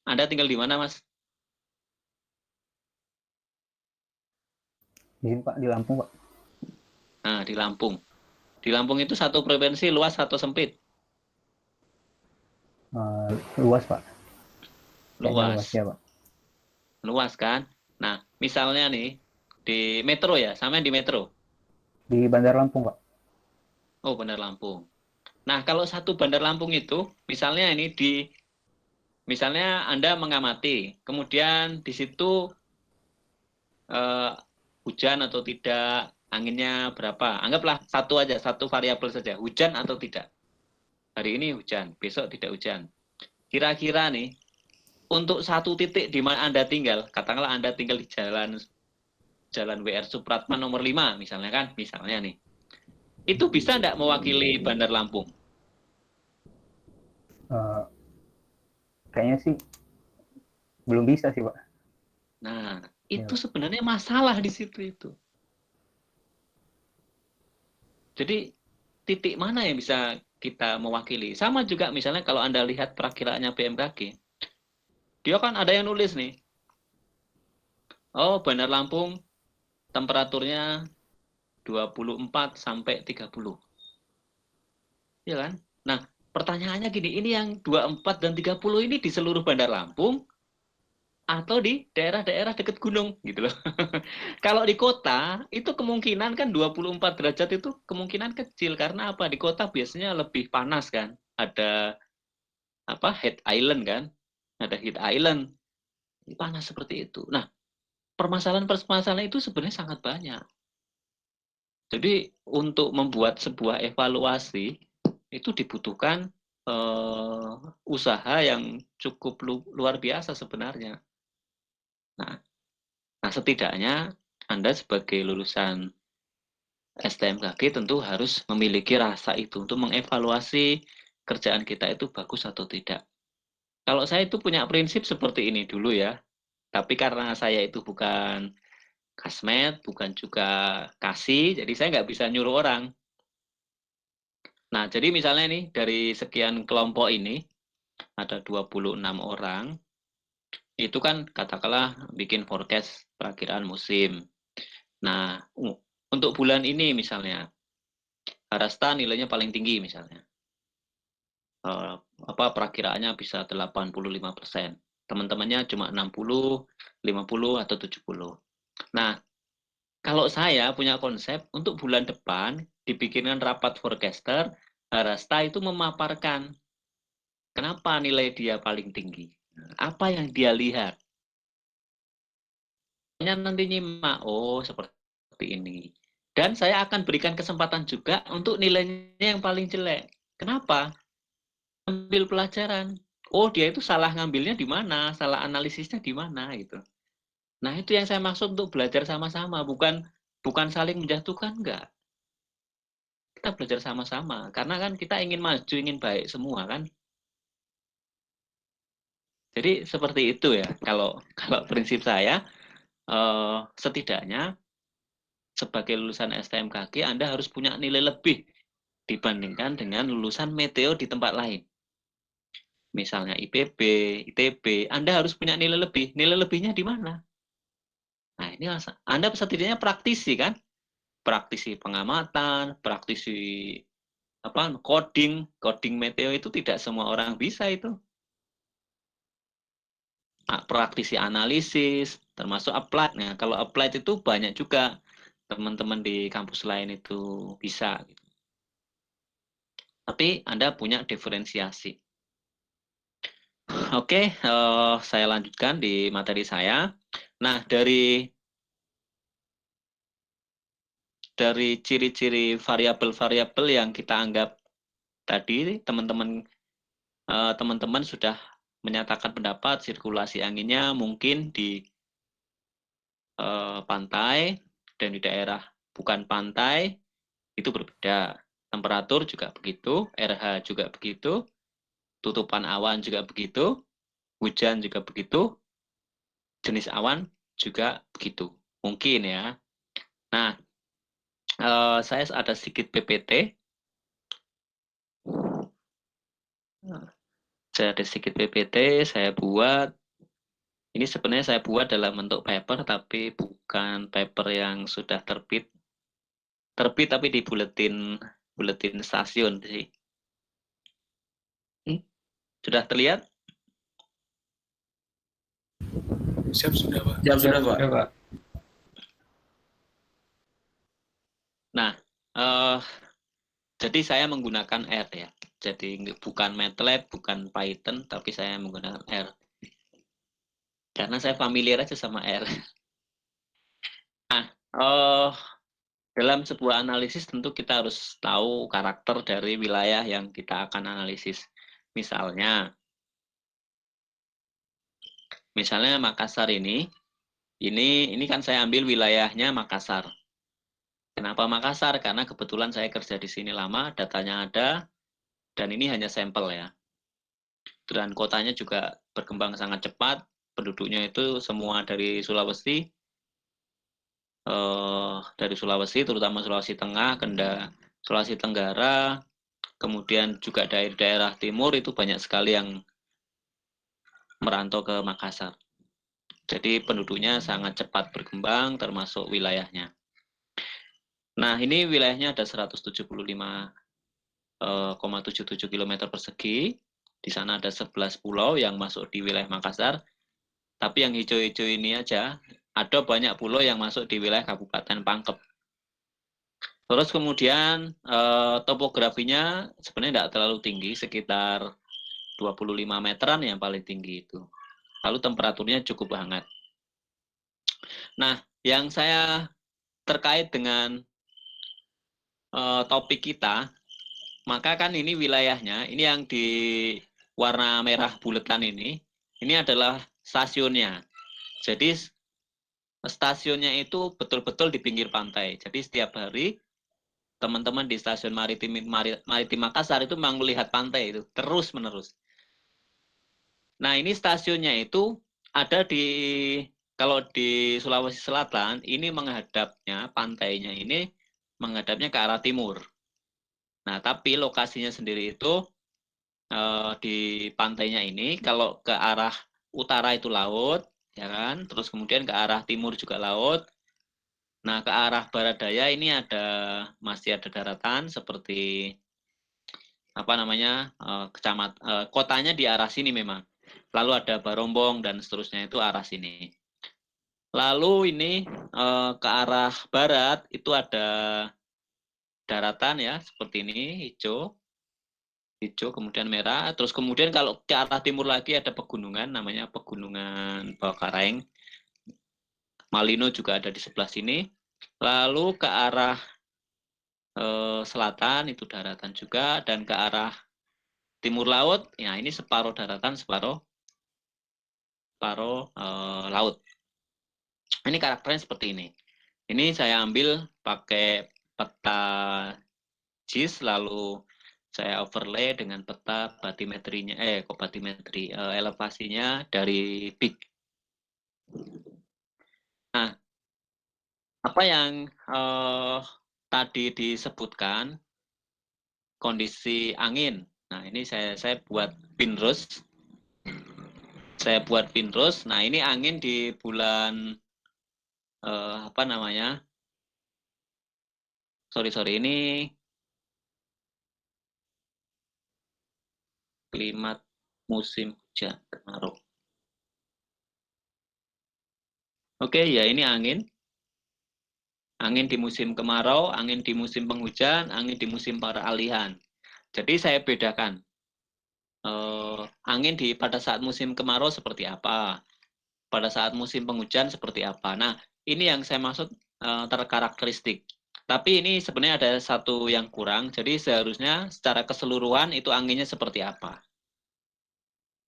Anda tinggal di mana, Mas? Di Pak, di Lampung, Pak. Nah, di Lampung. Di Lampung itu satu provinsi luas atau sempit? Luas, Pak. Luas. Luas ya, Pak. Luas kan? Nah, misalnya nih, di metro ya, sama di metro? Di Bandar Lampung, Pak. Oh, Bandar Lampung. Nah, kalau satu Bandar Lampung itu, misalnya ini misalnya Anda mengamati, kemudian di situ hujan atau tidak, anginnya berapa, anggaplah satu aja, satu variabel saja, hujan atau tidak. Hari ini hujan, besok tidak hujan. Kira-kira nih, untuk satu titik di mana Anda tinggal, katakanlah Anda tinggal di Jalan WR Supratman nomor 5, misalnya kan, misalnya nih. Itu bisa enggak mewakili Bandar Lampung? Kayaknya sih belum bisa sih, Pak. Nah, itu sebenarnya masalah di situ itu. Jadi titik mana yang bisa kita mewakili? Sama juga misalnya kalau Anda lihat perakiraannya BMKG, dia kan ada yang nulis nih. Oh, Bandar Lampung temperaturnya 24 sampai 30. Ya kan? Nah, pertanyaannya gini, ini yang 24 dan 30 ini di seluruh Bandar Lampung atau di daerah-daerah dekat gunung gitu loh. Kalau di kota itu kemungkinan kan 24 derajat itu kemungkinan kecil karena apa? Di kota biasanya lebih panas kan. Ada heat island kan? Ada heat island. Panas seperti itu. Nah, permasalahan itu sebenarnya sangat banyak. Jadi untuk membuat sebuah evaluasi itu dibutuhkan usaha yang cukup luar biasa sebenarnya. Nah, setidaknya Anda sebagai lulusan STMKG tentu harus memiliki rasa itu untuk mengevaluasi kerjaan kita itu bagus atau tidak. Kalau saya itu punya prinsip seperti ini dulu ya, tapi karena saya itu bukan kasmet, bukan juga kasih, jadi saya nggak bisa nyuruh orang. Nah, jadi misalnya nih, dari sekian kelompok ini, ada 26 orang, itu kan katakanlah bikin forecast perakiraan musim. Nah, untuk bulan ini misalnya, Harasta nilainya paling tinggi misalnya. Perakiraannya bisa 85%. Teman-temannya cuma 60, 50, atau 70. Nah, kalau saya punya konsep, untuk bulan depan, dibikinkan rapat forecaster, Harasta itu memaparkan kenapa nilai dia paling tinggi. Apa yang dia lihat. Nanti nyimak, oh seperti ini. Dan saya akan berikan kesempatan juga untuk nilainya yang paling jelek. Kenapa? Ambil pelajaran. Oh, dia itu salah ngambilnya di mana, salah analisisnya di mana gitu. Nah, itu yang saya maksud untuk belajar sama-sama, bukan saling menjatuhkan, enggak. Kita belajar sama-sama, karena kan kita ingin maju, ingin baik semua kan. Jadi seperti itu ya. Kalau prinsip saya, setidaknya sebagai lulusan STMKG Anda harus punya nilai lebih dibandingkan dengan lulusan meteo di tempat lain. Misalnya IPB, ITB, Anda harus punya nilai lebih. Nilai lebihnya di mana? Nah, ini Anda setidaknya praktisi kan? praktisi pengamatan, praktisi coding meteo itu tidak semua orang bisa itu. Praktisi analisis, termasuk applied. Nah, kalau applied itu banyak juga teman-teman di kampus lain itu bisa. Tapi Anda punya diferensiasi. Oke, saya lanjutkan di materi saya. Nah, dari ciri-ciri variabel-variabel yang kita anggap tadi, teman-teman sudah menyatakan pendapat sirkulasi anginnya mungkin di pantai dan di daerah bukan pantai itu berbeda. Temperatur juga begitu, RH juga begitu, tutupan awan juga begitu, hujan juga begitu, jenis awan juga begitu. Mungkin ya. Nah, saya ada sedikit PPT. Saya ada sedikit PPT, saya buat. Ini sebenarnya saya buat dalam bentuk paper, tapi bukan paper yang sudah terbit. Terbit tapi di buletin stasiun sih. Sudah terlihat? Siap sudah, Pak. Siap, sudah, Pak. Nah, jadi saya menggunakan R ya. Jadi bukan MATLAB, bukan Python, tapi saya menggunakan R. Karena saya familiar aja sama R. Nah, dalam sebuah analisis tentu kita harus tahu karakter dari wilayah yang kita akan analisis. Misalnya Makassar ini kan saya ambil wilayahnya Makassar. Kenapa Makassar? Karena kebetulan saya kerja di sini lama, datanya ada, dan ini hanya sampel ya. Dan kotanya juga berkembang sangat cepat, penduduknya itu semua dari Sulawesi, terutama Sulawesi Tengah, Sulawesi Tenggara, kemudian juga daerah timur itu banyak sekali yang merantau ke Makassar. Jadi penduduknya sangat cepat berkembang, termasuk wilayahnya. Nah, ini wilayahnya ada 175,77 km persegi. Di sana ada 11 pulau yang masuk di wilayah Makassar. Tapi yang hijau-hijau ini aja, ada banyak pulau yang masuk di wilayah Kabupaten Pangkep. Terus kemudian topografinya sebenarnya tidak terlalu tinggi, sekitar 25 meteran yang paling tinggi itu. Lalu temperaturnya cukup hangat. Nah, yang saya terkait dengan topik kita, maka kan ini wilayahnya, ini yang di warna merah buletan ini adalah stasiunnya. Jadi stasiunnya itu betul-betul di pinggir pantai. Jadi setiap hari teman-teman di stasiun maritim Makassar itu memang melihat pantai itu terus-menerus. Nah, ini stasiunnya itu ada kalau di Sulawesi Selatan, ini pantainya ini menghadapnya ke arah timur. Nah, tapi lokasinya sendiri itu di pantainya ini, kalau ke arah utara itu laut, ya kan? Terus kemudian ke arah timur juga laut. Nah, ke arah barat daya ini masih ada daratan seperti kotanya di arah sini memang. Lalu ada Barombong dan seterusnya itu arah sini. Lalu ini ke arah barat itu ada daratan ya, seperti ini, hijau, kemudian merah. Terus kemudian kalau ke arah timur lagi ada pegunungan, namanya Pegunungan Bawakaraeng. Malino juga ada di sebelah sini. Lalu ke arah selatan itu daratan juga, dan ke arah timur laut, ya ini separuh daratan, separuh laut. Ini karakternya seperti ini. Ini saya ambil pakai peta JIS, lalu saya overlay dengan peta batimetrinya, elevasinya dari PIC. Nah, apa yang tadi disebutkan kondisi angin. Nah, ini saya buat pinrus. Nah, ini angin di bulan sorry, ini klimat musim hujan kemarau. Oke, ya ini angin. Angin di musim kemarau, angin di musim penghujan, angin di musim peralihan. Jadi saya bedakan. Angin pada saat musim kemarau seperti apa, pada saat musim penghujan seperti apa. Nah, ini yang saya maksud terkarakteristik. Tapi ini sebenarnya ada satu yang kurang, jadi seharusnya secara keseluruhan itu anginnya seperti apa.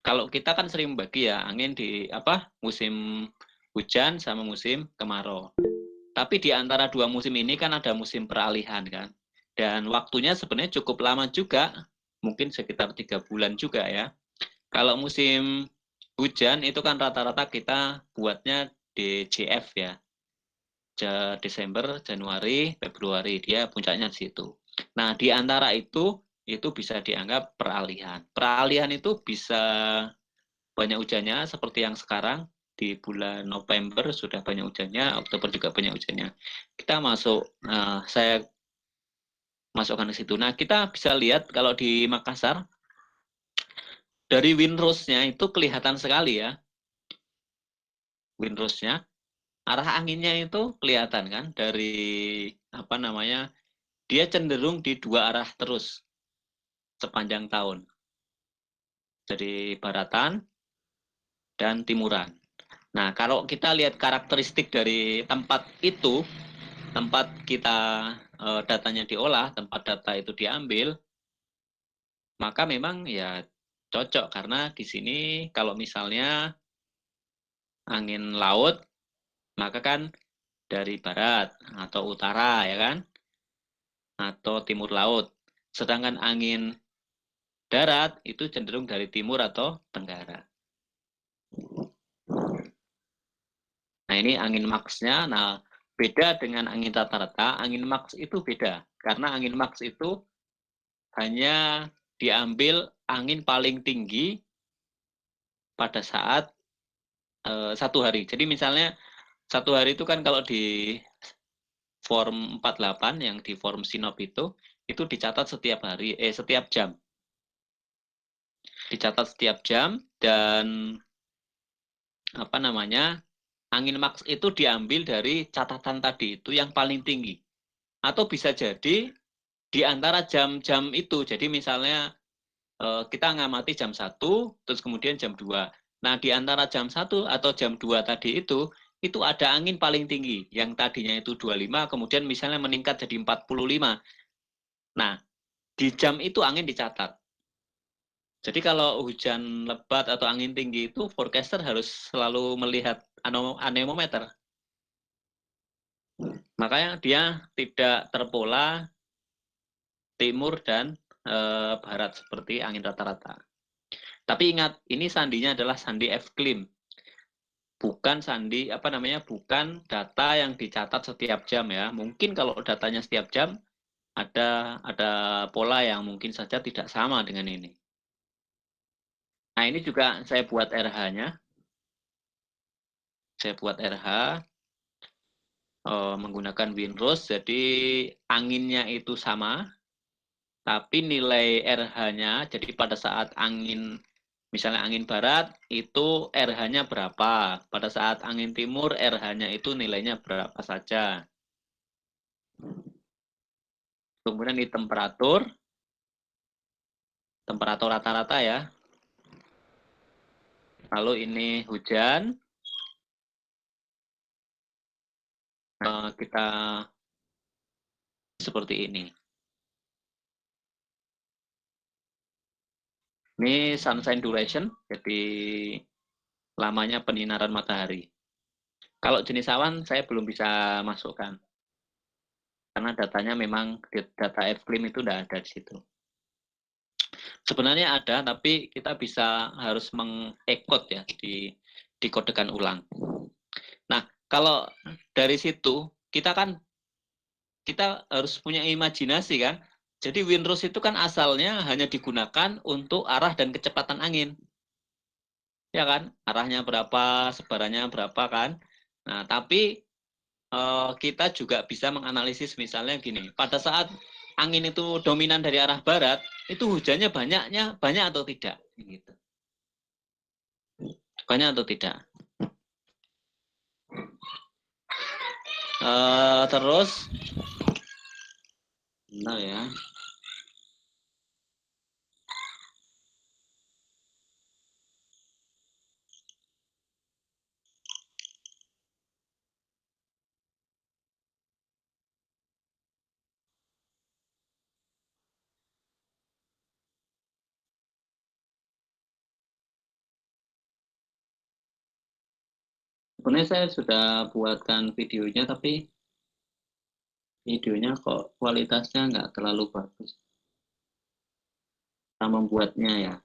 Kalau kita kan sering membagi ya, angin di musim hujan sama musim kemarau. Tapi di antara dua musim ini kan ada musim peralihan kan. Dan waktunya sebenarnya cukup lama juga, mungkin sekitar 3 bulan juga ya. Kalau musim hujan itu kan rata-rata kita buatnya DJF ya. Desember, Januari, Februari, dia puncaknya di situ. Nah, di antara itu bisa dianggap peralihan. Peralihan itu bisa banyak hujannya seperti yang sekarang, di bulan November sudah banyak hujannya, Oktober juga banyak hujannya. Kita saya masukkan ke situ. Nah, kita bisa lihat kalau di Makassar, dari windrose-nya itu kelihatan sekali ya. Windrose-nya, arah anginnya itu kelihatan kan, dari dia cenderung di dua arah terus sepanjang tahun. Dari baratan dan timuran. Nah, kalau kita lihat karakteristik dari tempat itu, tempat kita datanya diolah, tempat data itu diambil, maka memang ya cocok karena di sini kalau misalnya angin laut, maka kan dari barat atau utara ya kan, atau timur laut. Sedangkan angin darat itu cenderung dari timur atau tenggara. Nah, ini angin max-nya. Nah, beda dengan angin rata-rata, angin max itu beda. Karena angin max itu hanya diambil angin paling tinggi pada saat satu hari. Jadi misalnya satu hari itu kan kalau di form 48 yang di form sinop itu dicatat setiap hari, setiap jam. Dicatat setiap jam dan angin max itu diambil dari catatan tadi itu yang paling tinggi. Atau bisa jadi di antara jam-jam itu. Jadi misalnya kita ngamati jam 1, terus kemudian jam 2. Nah, di antara jam 1 atau jam 2 tadi itu ada angin paling tinggi. Yang tadinya itu 25, kemudian misalnya meningkat jadi 45. Nah, di jam itu angin dicatat. Jadi kalau hujan lebat atau angin tinggi itu forecaster harus selalu melihat anemometer. Makanya dia tidak terpola timur dan barat seperti angin rata-rata. Tapi ingat, ini sandinya adalah sandi F-Klim. Bukan sandi bukan data yang dicatat setiap jam ya. Mungkin kalau datanya setiap jam ada pola yang mungkin saja tidak sama dengan ini. Nah, ini juga saya buat RH-nya. Saya buat RH menggunakan windrose, jadi anginnya itu sama, tapi nilai RH-nya, jadi pada saat misalnya angin barat, itu RH-nya berapa. Pada saat angin timur, RH-nya itu nilainya berapa saja. Kemudian di temperatur rata-rata ya. Lalu ini hujan. Kita seperti ini. Ini sunshine duration, jadi lamanya peninaran matahari. Kalau jenis awan saya belum bisa masukkan. Karena datanya memang data F-Klim itu tidak ada di situ. Sebenarnya ada, tapi kita harus mengekod ya, dikodekan ulang. Nah, kalau dari situ, kita harus punya imajinasi kan. Jadi windrose itu kan asalnya hanya digunakan untuk arah dan kecepatan angin. Ya kan? Arahnya berapa, sebarannya berapa kan. Nah, tapi kita juga bisa menganalisis misalnya gini, pada saat angin itu dominan dari arah barat, itu hujannya banyak atau tidak? Gitu. Banyak atau tidak? Terus, benar ya. Sebenarnya saya sudah buatkan videonya, tapi videonya kok kualitasnya nggak terlalu bagus. Kita membuatnya ya.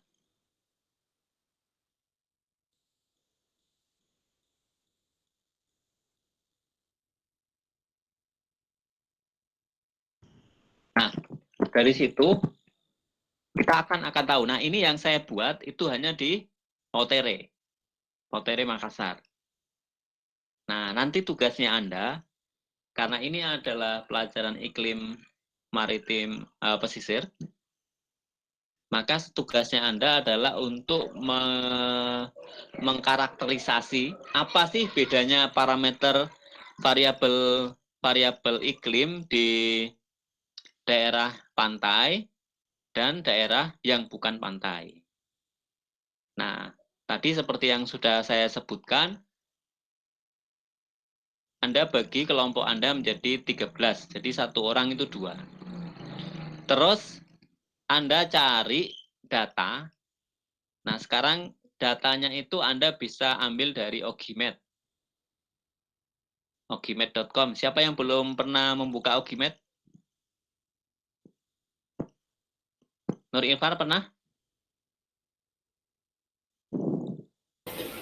Nah, dari situ kita akan tahu. Nah, ini yang saya buat itu hanya di Pautere Makassar. Nah, nanti tugasnya Anda, karena ini adalah pelajaran iklim maritim pesisir, maka tugasnya Anda adalah untuk mengkarakterisasi apa sih bedanya parameter variabel iklim di daerah pantai dan daerah yang bukan pantai. Nah, tadi seperti yang sudah saya sebutkan, Anda bagi kelompok Anda menjadi 13, jadi satu orang itu 2. Terus Anda cari data. Nah, sekarang datanya itu Anda bisa ambil dari Ogimed. Ogimed.com. Siapa yang belum pernah membuka Ogimed? Nur Irfan pernah?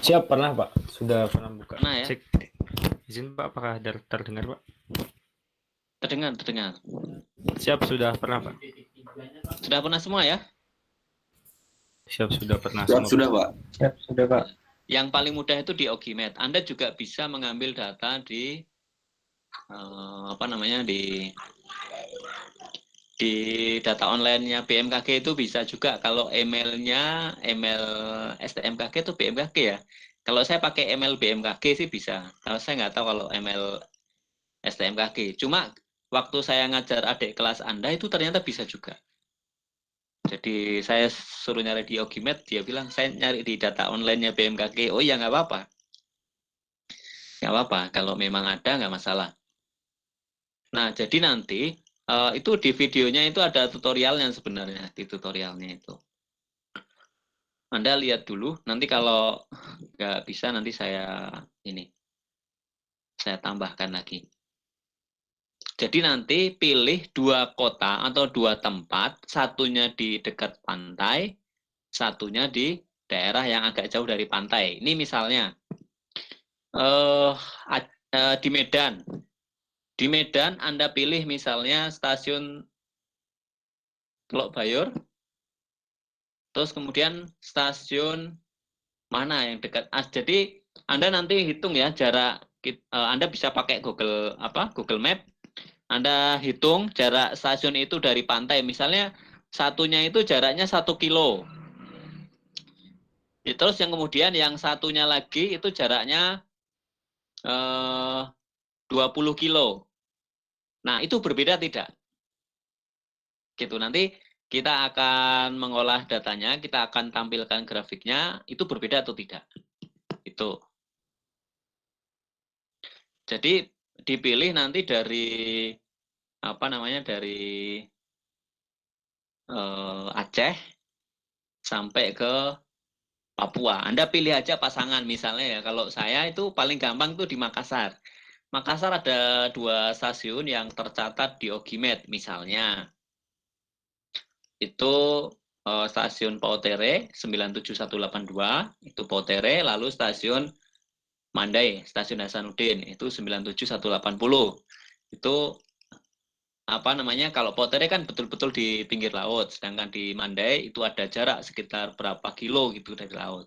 Siap, pernah Pak. Sudah pernah buka. Pernah ya? Cek. Izin Pak, apakah terdengar Pak? Terdengar. Siap, sudah pernah Pak. Sudah pernah semua ya? Siap, sudah pernah Siap, semua. sudah Pak. Siap, sudah Pak. Yang paling mudah itu di Ogimed. Anda juga bisa mengambil data di di data online-nya BMKG itu bisa juga. Kalau emailnya email STMKG itu BMKG ya. Kalau saya pakai email BMKG sih bisa. Kalau saya nggak tahu kalau email STMKG. Cuma waktu saya ngajar adik kelas Anda itu ternyata bisa juga. Jadi saya suruh nyari di Ogimed, dia bilang saya nyari di data online-nya BMKG. Oh iya nggak apa-apa. Nggak apa-apa, kalau memang ada nggak masalah. Nah, jadi nanti itu di videonya itu ada tutorialnya sebenarnya, di tutorialnya itu. Anda lihat dulu, nanti kalau nggak bisa nanti saya tambahkan lagi. Jadi nanti pilih 2 kota atau 2 tempat, satunya di dekat pantai, satunya di daerah yang agak jauh dari pantai. Ini misalnya di Medan. Di Medan Anda pilih misalnya stasiun Teluk Bayur, terus kemudian stasiun mana yang dekat. Jadi Anda nanti hitung ya jarak. Anda bisa pakai Google Map. Anda hitung jarak stasiun itu dari pantai. Misalnya satunya itu jaraknya 1 kilo. Terus yang kemudian yang satunya lagi itu jaraknya 20 kilo. Nah, itu berbeda tidak? Gitu, nanti kita akan mengolah datanya, kita akan tampilkan grafiknya, itu berbeda atau tidak? Itu. Jadi dipilih nanti dari dari Aceh sampai ke Papua. Anda pilih aja pasangan misalnya ya. Kalau saya itu paling gampang tuh di Makassar. Makassar ada 2 stasiun yang tercatat di Ogimed misalnya. Itu stasiun Pautere 97182 itu Pautere, lalu stasiun Mandai, stasiun Hasanuddin itu 97180. Itu kalau Pautere kan betul-betul di pinggir laut, sedangkan di Mandai itu ada jarak sekitar berapa kilo gitu dari laut.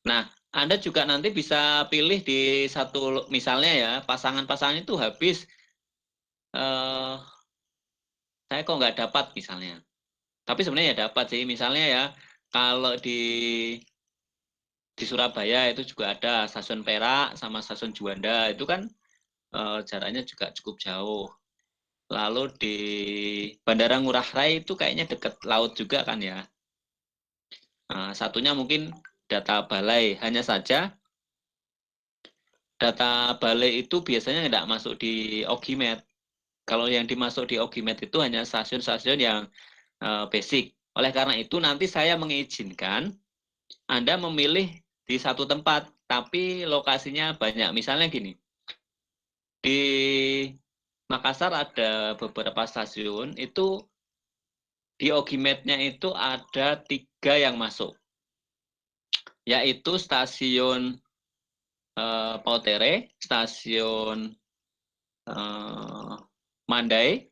Nah, Anda juga nanti bisa pilih di satu, misalnya ya, pasangan-pasangan itu habis, saya kok nggak dapat misalnya. Tapi sebenarnya ya dapat sih, misalnya ya, kalau di Surabaya itu juga ada stasiun Perak sama stasiun Juanda, itu kan jaraknya juga cukup jauh. Lalu di Bandara Ngurah Rai itu kayaknya deket laut juga kan ya. Satunya mungkin data balai, hanya saja data balai itu biasanya tidak masuk di Ogimed. Kalau yang dimasuk di Ogimed itu hanya stasiun-stasiun yang basic. Oleh karena itu nanti saya mengizinkan Anda memilih di satu tempat, tapi lokasinya banyak. Misalnya gini, di Makassar ada beberapa stasiun, itu di Ogimed-nya itu ada 3 yang masuk, yaitu stasiun Pautere, stasiun Mandai,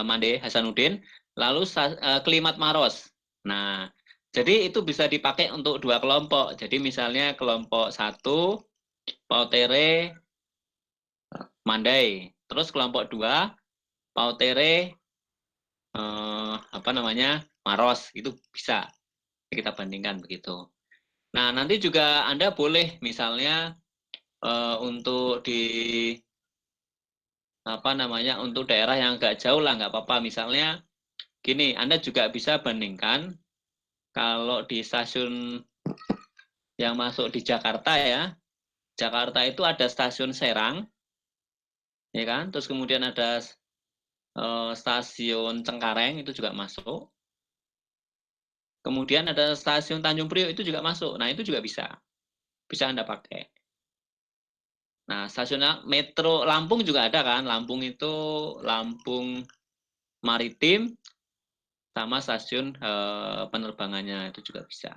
Mandai Hasanuddin, lalu Kelimat Maros. Nah, jadi itu bisa dipakai untuk 2 kelompok. Jadi misalnya kelompok 1 Pautere Mandai, terus kelompok 2 Pautere Maros, itu bisa kita bandingkan begitu. Nah, nanti juga Anda boleh misalnya untuk di untuk daerah yang agak jauh lah, nggak apa-apa. Misalnya gini, Anda juga bisa bandingkan kalau di stasiun yang masuk di Jakarta ya, Jakarta itu ada stasiun Serang, ya kan? Terus kemudian ada stasiun Cengkareng, itu juga masuk. Kemudian ada stasiun Tanjung Priok, itu juga masuk. Nah, itu juga bisa Anda pakai. Nah, stasiun Metro Lampung juga ada kan? Lampung itu Lampung Maritim sama stasiun penerbangannya itu juga bisa.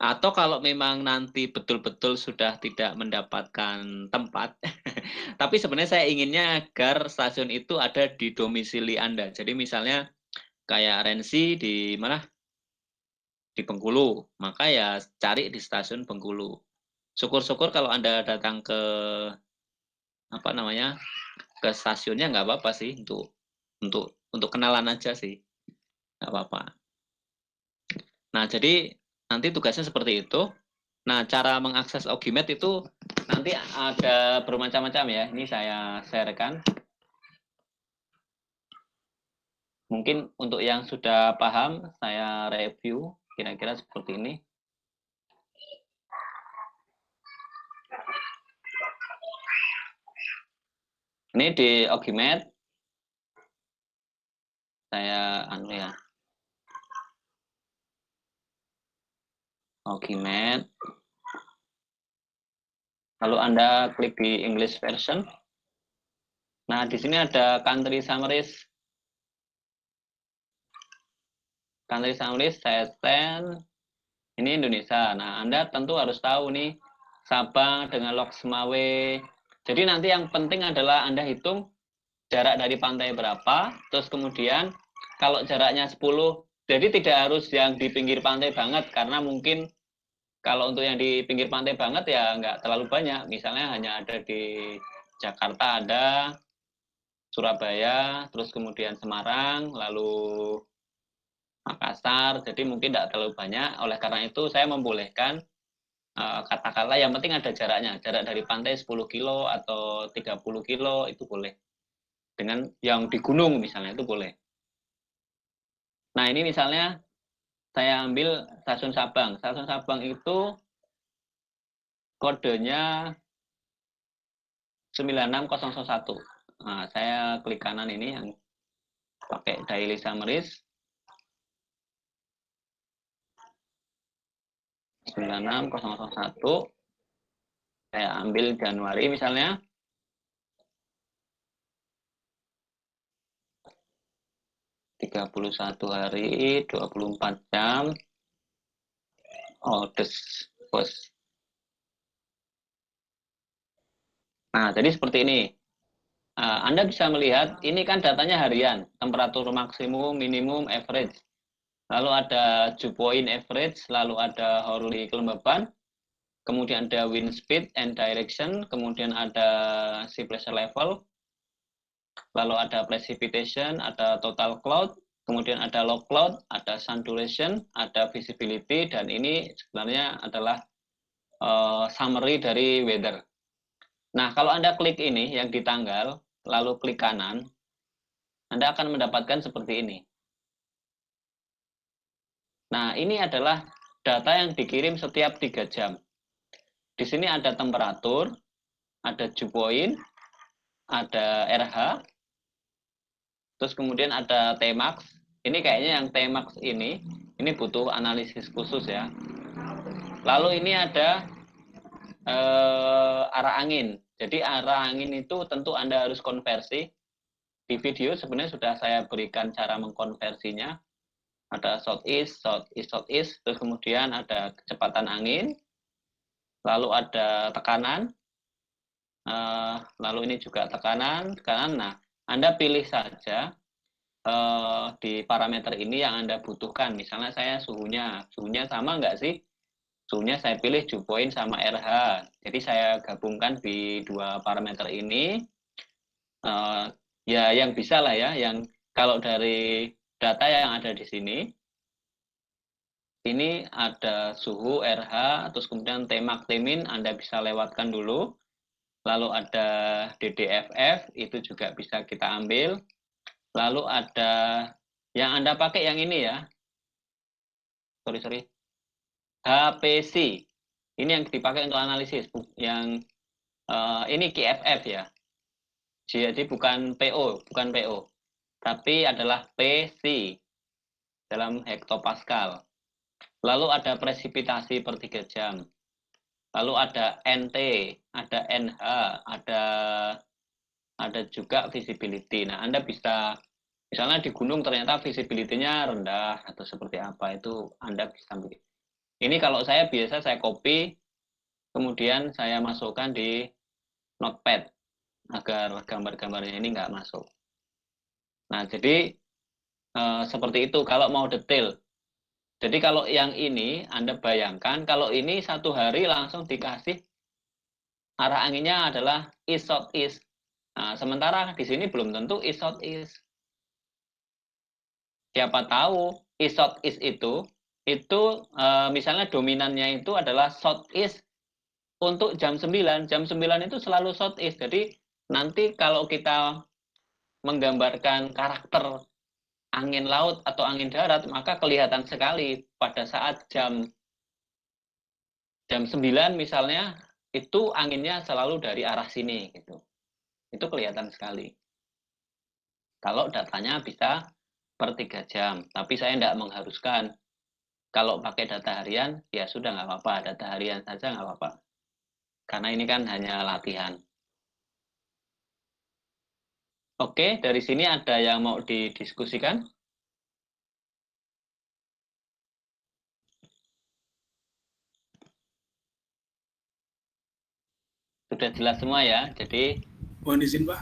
Atau kalau memang nanti betul-betul sudah tidak mendapatkan tempat, tapi sebenarnya saya inginnya agar stasiun itu ada di domisili Anda. Jadi misalnya kayak Rensi di mana? Di Bengkulu, maka ya cari di stasiun Bengkulu. Syukur-syukur kalau Anda datang ke ke stasiunnya nggak apa-apa sih, untuk kenalan aja sih, nggak apa-apa. Nah, jadi nanti tugasnya seperti itu. Nah, cara mengakses Ogimed itu nanti ada bermacam-macam ya. Ini saya sharekan. Mungkin untuk yang sudah paham, saya review kira-kira seperti ini. Ini di Ogimed. Saya Ogimed. Lalu Anda klik di English version. Nah, di sini ada country summaries. Country summaries saya send. Ini Indonesia. Nah, Anda tentu harus tahu nih Sabang dengan Lok Semawe. Jadi nanti yang penting adalah Anda hitung jarak dari pantai berapa, terus kemudian kalau jaraknya 10, jadi tidak harus yang di pinggir pantai banget, karena mungkin kalau untuk yang di pinggir pantai banget ya nggak terlalu banyak. Misalnya hanya ada di Jakarta, ada Surabaya, terus kemudian Semarang, lalu Makassar, jadi mungkin tidak terlalu banyak. Oleh karena itu saya membolehkan katakanlah yang penting ada jaraknya, jarak dari pantai 10 kilo atau 30 kilo itu boleh. Dengan yang di gunung misalnya itu boleh. Nah, ini misalnya saya ambil stasiun Sabang. Stasiun Sabang itu kodenya 96001. Nah, saya klik kanan ini yang pakai daily summaries. 96001. Saya ambil Januari misalnya. 31 hari, 24 jam. Oh, bos. Nah, jadi seperti ini. Anda bisa melihat, ini kan datanya harian. Temperatur maksimum, minimum, average. Lalu ada dew point average, lalu ada hourly kelembaban. kemudian ada wind speed and direction, kemudian ada sea pressure level, lalu ada precipitation, ada total cloud, kemudian ada low cloud, ada sun duration, ada visibility, dan ini sebenarnya adalah summary dari weather. Nah, kalau Anda klik ini yang di tanggal, lalu klik kanan, Anda akan mendapatkan seperti ini. Nah, ini adalah data yang dikirim setiap 3 jam. Di sini ada temperatur, ada dew point, ada RH, terus kemudian ada Tmax. Ini kayaknya yang Tmax ini butuh analisis khusus ya. Lalu ini ada arah angin. Jadi arah angin itu tentu Anda harus konversi. Di video sebenarnya sudah saya berikan cara mengkonversinya. Ada southeast, southeast, southeast, terus kemudian ada kecepatan angin, lalu ada tekanan, lalu ini juga tekanan. Nah, Anda pilih saja di parameter ini yang Anda butuhkan. Misalnya saya suhunya sama nggak sih? Suhunya saya pilih dew point sama RH. Jadi saya gabungkan di 2 parameter ini. Ya yang bisa lah ya, yang kalau dari data yang ada di sini, ini ada suhu RH, terus kemudian Tmax, Tmin, Anda bisa lewatkan dulu. Lalu ada DDFF, itu juga bisa kita ambil. Lalu ada yang Anda pakai yang ini ya. Sorry. HPC. Ini yang dipakai untuk analisis. Yang ini QFF ya. Jadi bukan PO. Tapi adalah PC dalam hektopascal. Lalu ada presipitasi per 3 jam. Lalu ada NT, ada NH, ada juga visibility. Nah, Anda bisa, misalnya di gunung ternyata visibility-nya rendah atau seperti apa, itu Anda bisa ambil. Ini kalau saya biasa saya copy, kemudian saya masukkan di notepad agar gambar-gambarnya ini nggak masuk. Nah, jadi seperti itu kalau mau detail. Jadi kalau yang ini Anda bayangkan, kalau ini 1 hari langsung dikasih arah anginnya adalah east southeast. Nah, sementara di sini belum tentu east southeast. Siapa tahu east southeast itu misalnya dominannya itu adalah southeast untuk jam 9. Jam 9 itu selalu southeast. Jadi nanti kalau kita menggambarkan karakter angin laut atau angin darat, maka kelihatan sekali pada saat jam 9 misalnya, itu anginnya selalu dari arah sini gitu. Itu kelihatan sekali. Kalau datanya bisa per 3 jam, tapi saya tidak mengharuskan. Kalau pakai data harian, ya sudah nggak apa-apa, data harian saja nggak apa-apa. Karena ini kan hanya latihan. Oke, dari sini ada yang mau didiskusikan? Sudah jelas semua ya, jadi... Mohon izin Pak.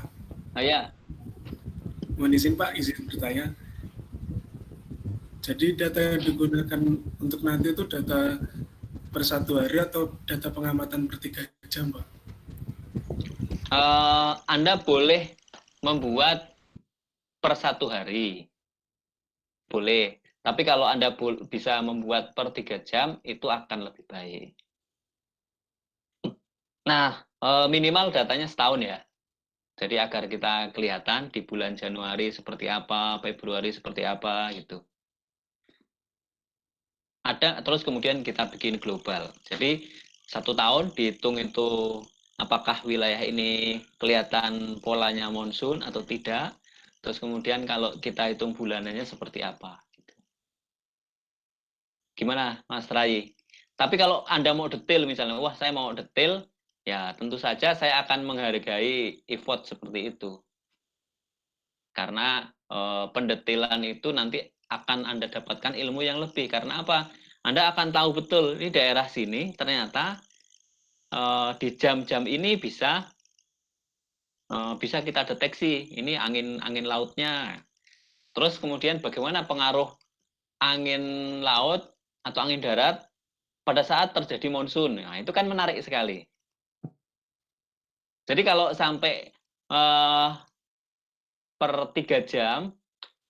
Oh ya. Mohon izin Pak, izin bertanya. Jadi data yang digunakan untuk nanti itu data per 1 hari atau data pengamatan per 3 jam Pak? Anda boleh membuat per 1 hari. Boleh. Tapi kalau Anda bisa membuat per 3 jam, itu akan lebih baik. Nah, minimal datanya setahun ya. Jadi agar kita kelihatan di bulan Januari seperti apa, Februari seperti apa, gitu. Ada, terus kemudian kita bikin global. Jadi 1 tahun dihitung itu apakah wilayah ini kelihatan polanya monsun atau tidak. Terus kemudian kalau kita hitung bulanannya seperti apa. Gimana Mas Rai? Tapi kalau Anda mau detail misalnya, wah saya mau detail, ya tentu saja saya akan menghargai effort seperti itu. Karena pendetailan itu nanti akan Anda dapatkan ilmu yang lebih. Karena apa? Anda akan tahu betul, ini daerah sini ternyata di jam-jam ini bisa kita deteksi ini angin lautnya. Terus kemudian bagaimana pengaruh angin laut atau angin darat pada saat terjadi monsun. Nah, itu kan menarik sekali. Jadi kalau sampai per 3 jam,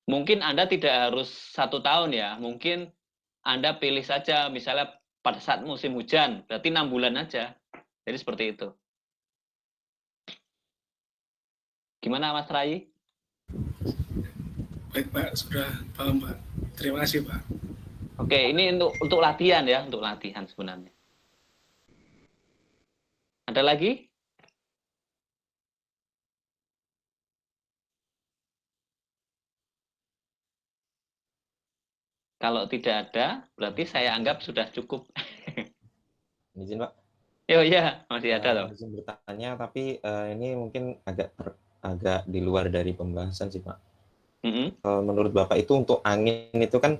mungkin Anda tidak harus 1 tahun ya. Mungkin Anda pilih saja misalnya pada saat musim hujan, berarti 6 bulan aja. Jadi seperti itu. Gimana Mas Rai? Baik Pak, sudah paham Pak. Terima kasih Pak. Oke, ini untuk latihan ya, untuk latihan sebenarnya. Ada lagi? Kalau tidak ada, berarti saya anggap sudah cukup. Izin Pak. Oh iya, masih ada loh. Izin bertanya, tapi ini mungkin agak di luar dari pembahasan sih Pak. Menurut Bapak itu untuk angin itu kan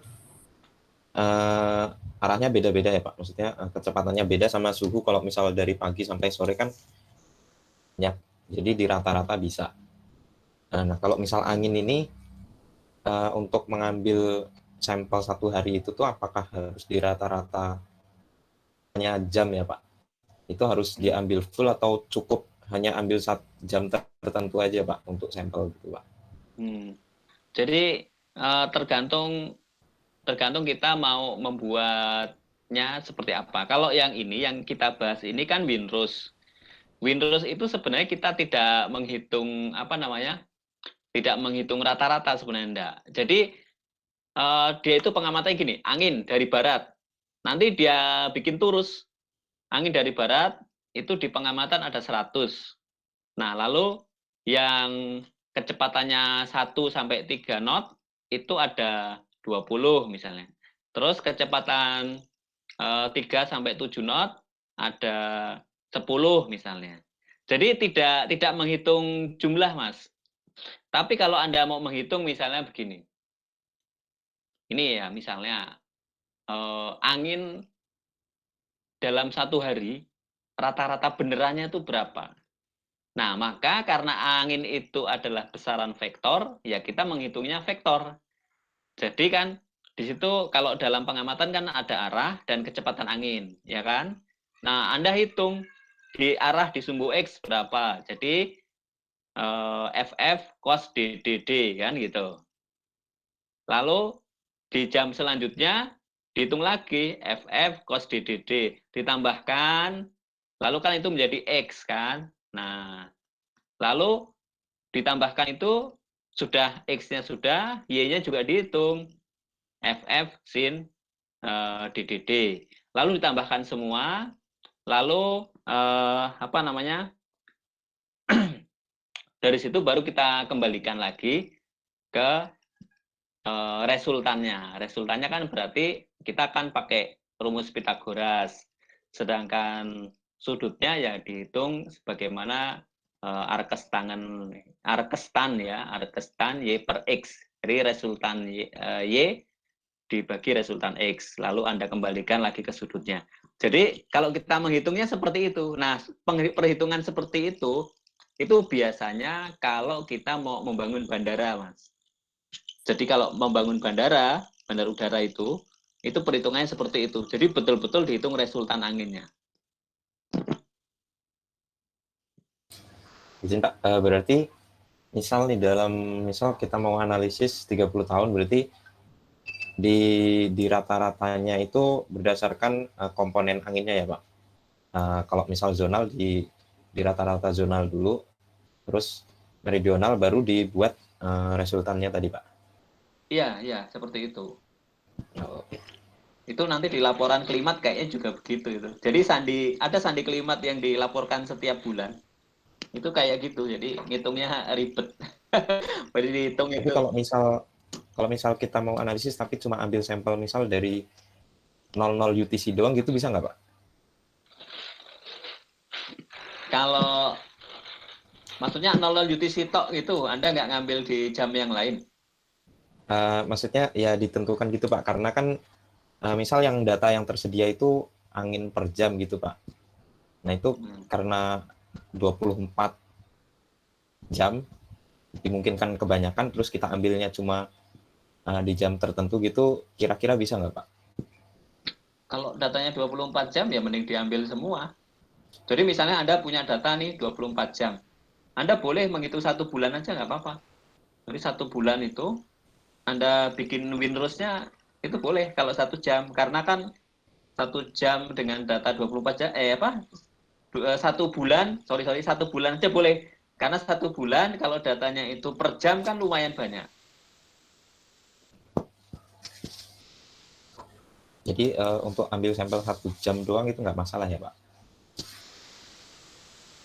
arahnya beda-beda ya Pak. Maksudnya kecepatannya beda sama suhu. Kalau misal dari pagi sampai sore kan banyak. Jadi di rata-rata bisa. Nah, kalau misal angin ini untuk mengambil sampel 1 hari itu tuh apakah harus di rata-rata hanya jam ya Pak? Itu harus diambil full atau cukup hanya ambil 1 jam tertentu aja Pak untuk sampel gitu Pak? Jadi tergantung kita mau membuatnya seperti apa. Kalau yang ini yang kita bahas ini kan Winrose. Winrose itu sebenarnya kita tidak menghitung tidak menghitung rata-rata sebenarnya enggak. Jadi dia itu pengamatannya gini, angin dari barat. Nanti dia bikin turus. Angin dari barat itu di pengamatan ada 100. Nah, lalu yang kecepatannya 1 sampai 3 knot itu ada 20 misalnya. Terus kecepatan 3 sampai 7 knot ada 10 misalnya. Jadi tidak menghitung jumlah, Mas. Tapi kalau Anda mau menghitung misalnya begini. Ini ya misalnya angin dalam 1 hari rata-rata benerannya itu berapa? Nah, maka karena angin itu adalah besaran vektor, ya kita menghitungnya vektor. Jadi kan di situ kalau dalam pengamatan kan ada arah dan kecepatan angin, ya kan? Nah, Anda hitung di arah di sumbu X berapa. Jadi FF cos DDD kan gitu. Lalu di jam selanjutnya dihitung lagi FF cos DDD, ditambahkan, lalu kan itu menjadi X kan. Nah, lalu ditambahkan itu sudah X-nya sudah, Y-nya juga dihitung. FF sin DDD. Lalu ditambahkan semua, lalu dari situ baru kita kembalikan lagi ke resultannya. Resultannya kan berarti kita akan pakai rumus Pitagoras. Sedangkan sudutnya ya dihitung sebagaimana arkestan Y per X. Jadi resultan Y dibagi resultan X. Lalu Anda kembalikan lagi ke sudutnya. Jadi kalau kita menghitungnya seperti itu. Nah, perhitungan seperti itu biasanya kalau kita mau membangun bandara, Mas. Jadi kalau membangun bandara udara itu perhitungannya seperti itu. Jadi betul-betul dihitung resultan anginnya. Izin Pak, berarti misal kita mau analisis 30 tahun berarti di rata-ratanya itu berdasarkan komponen anginnya ya Pak. Kalau misal zonal di rata-rata zonal dulu, terus meridional baru dibuat resultannya tadi Pak. Iya, seperti itu. Itu nanti di laporan klimat kayaknya juga begitu itu. Jadi ada sandi klimat yang dilaporkan setiap bulan. Itu kayak gitu. Jadi ngitungnya ribet. Jadi dihitung itu. Kalau misal kita mau analisis tapi cuma ambil sampel misal dari 00 UTC doang gitu bisa nggak Pak? Kalau maksudnya 00 UTC tok gitu, Anda nggak ngambil di jam yang lain? Maksudnya ya ditentukan gitu Pak, karena kan misal yang data yang tersedia itu angin per jam gitu Pak. Nah itu karena 24 jam dimungkinkan kebanyakan, terus kita ambilnya cuma di jam tertentu gitu, kira-kira bisa nggak Pak? Kalau datanya 24 jam ya mending diambil semua. Jadi misalnya Anda punya data nih 24 jam. Anda boleh menghitung 1 bulan aja nggak apa-apa. Jadi 1 bulan itu Anda bikin windrose-nya itu boleh kalau 1 jam. Karena kan 1 jam dengan data 24 jam, 1 bulan, 1 bulan aja boleh. Karena 1 bulan kalau datanya itu per jam kan lumayan banyak. Jadi untuk ambil sampel 1 jam doang itu nggak masalah ya Pak?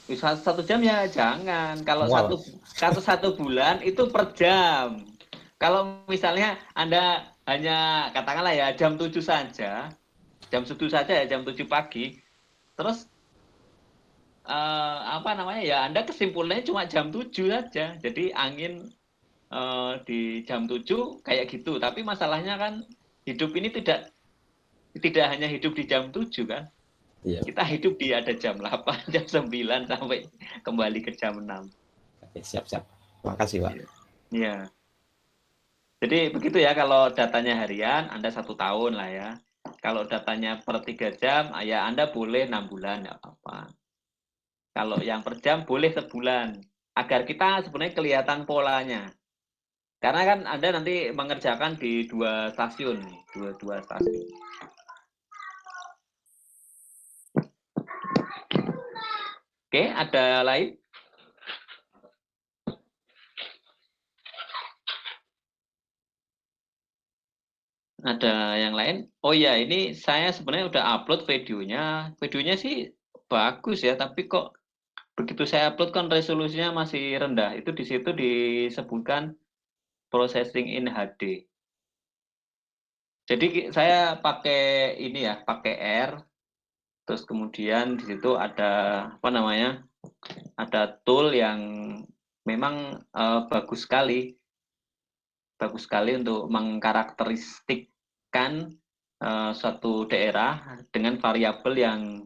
Bisa 1 jam ya jangan. Kalau Mual. satu bulan itu per jam. Kalau misalnya Anda hanya katakanlah ya jam 7 saja, jam 7 saja ya jam 7 pagi, terus ya Anda kesimpulannya cuma jam 7 saja. Jadi angin di jam 7 kayak gitu. Tapi masalahnya kan hidup ini tidak hanya hidup di jam 7 kan. Iya. Kita hidup di ada jam 8, jam 9 sampai kembali ke jam 6. Oke, siap-siap. Makasih Pak. Iya. Jadi begitu ya kalau datanya harian, Anda 1 tahun lah ya. Kalau datanya per 3 jam, ya Anda boleh 6 bulan, nggak apa-apa. Kalau yang per jam boleh sebulan. Agar kita sebenarnya kelihatan polanya. Karena kan Anda nanti mengerjakan di 2 stasiun, dua stasiun. Oke, ada lain? Ada yang lain? Oh ya, ini saya sebenarnya udah upload videonya. Videonya sih bagus ya, tapi kok begitu saya upload kan resolusinya masih rendah. Itu di situ disebutkan processing in HD. Jadi saya pakai ini ya, pakai R. Terus kemudian di situ ada ada tool yang memang bagus sekali untuk mengkarakteristikkan suatu daerah dengan variabel yang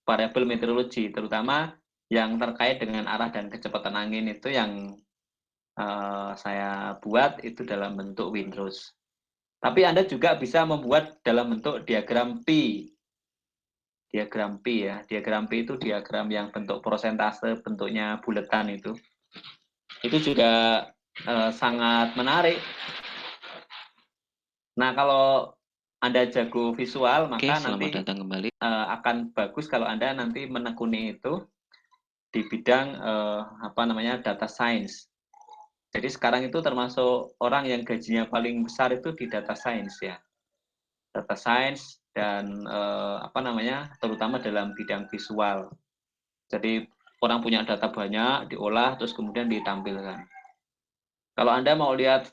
variabel meteorologi, terutama yang terkait dengan arah dan kecepatan angin itu yang saya buat itu dalam bentuk windrose. Tapi Anda juga bisa membuat dalam bentuk diagram Pi. Diagram Pi ya. Diagram Pi itu diagram yang bentuk persentase, bentuknya buletan itu. Itu juga sangat menarik. Nah, kalau Anda jago visual, maka nanti datang kembali. Akan bagus kalau Anda nanti menekuni itu di bidang data science. Jadi sekarang itu termasuk orang yang gajinya paling besar itu di data science ya. Data science dan terutama dalam bidang visual. Jadi orang punya data banyak, diolah, terus kemudian ditampilkan. Kalau Anda mau lihat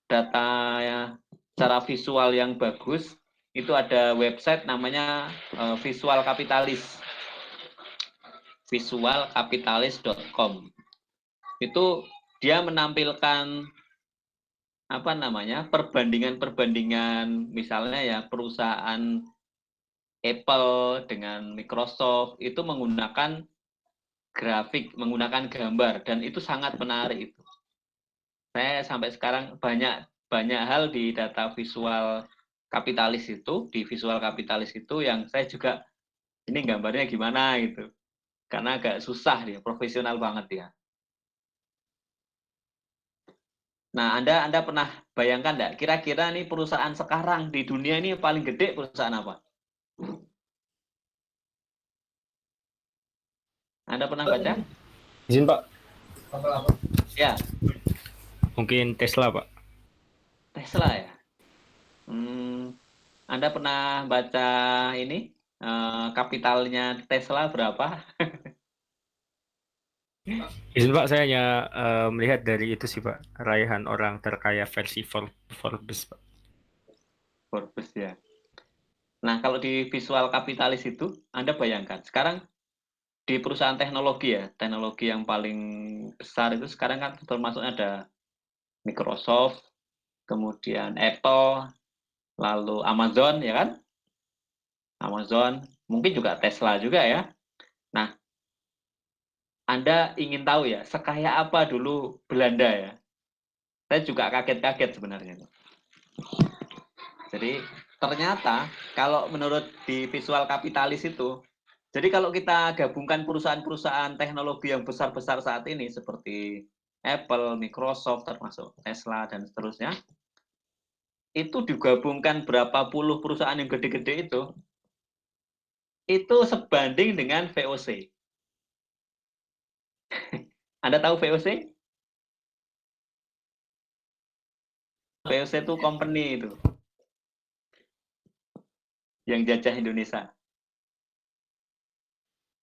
data secara visual yang bagus, itu ada website namanya Visual Capitalis. Visualcapitalis.com. Itu dia menampilkan perbandingan misalnya ya perusahaan Apple dengan Microsoft itu menggunakan grafik, menggunakan gambar, dan itu sangat menarik itu. Saya sampai sekarang banyak hal di data visual kapitalis itu, di visual kapitalis itu yang saya juga ini gambarnya gimana gitu. Karena agak susah dia, profesional banget ya. Nah, Anda pernah bayangkan enggak kira-kira nih perusahaan sekarang di dunia ini paling gede perusahaan apa? Anda pernah baca? Izin Pak. Ya. Mungkin Tesla Pak. Tesla ya. Anda pernah baca ini kapitalnya Tesla berapa? Izin Pak, saya hanya melihat dari itu sih Pak, raihan orang terkaya versi Forbes Pak. Forbes ya. Nah, kalau di visual kapitalis itu, Anda bayangkan, sekarang di perusahaan teknologi ya, teknologi yang paling besar itu sekarang kan termasuk ada Microsoft, kemudian Apple, lalu Amazon ya kan? Amazon, mungkin juga Tesla juga ya. Nah, Anda ingin tahu ya, sekaya apa dulu Belanda ya? Saya juga kaget-kaget sebenarnya. Jadi ternyata kalau menurut di visual kapitalis itu, jadi kalau kita gabungkan perusahaan-perusahaan teknologi yang besar-besar saat ini seperti Apple, Microsoft, termasuk Tesla dan seterusnya, itu digabungkan berapa puluh perusahaan yang gede-gede itu sebanding dengan VOC. Anda tahu VOC? VOC itu company itu yang jajah Indonesia.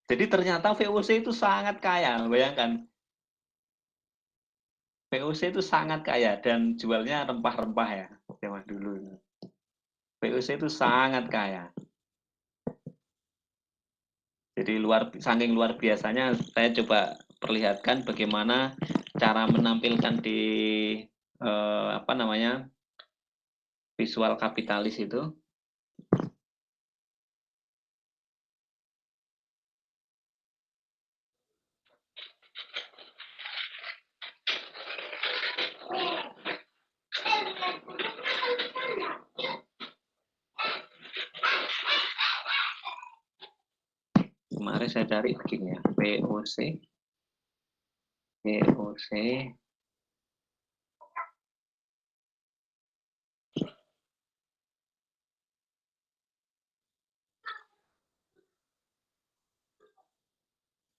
Jadi ternyata VOC itu sangat kaya, bayangkan. VOC itu sangat kaya dan jualnya rempah-rempah ya, zaman dulu. VOC itu sangat kaya. Jadi saking luar biasanya, saya coba perlihatkan bagaimana cara menampilkan di visual kapitalis itu. Kemarin saya cari begini ya, VOC.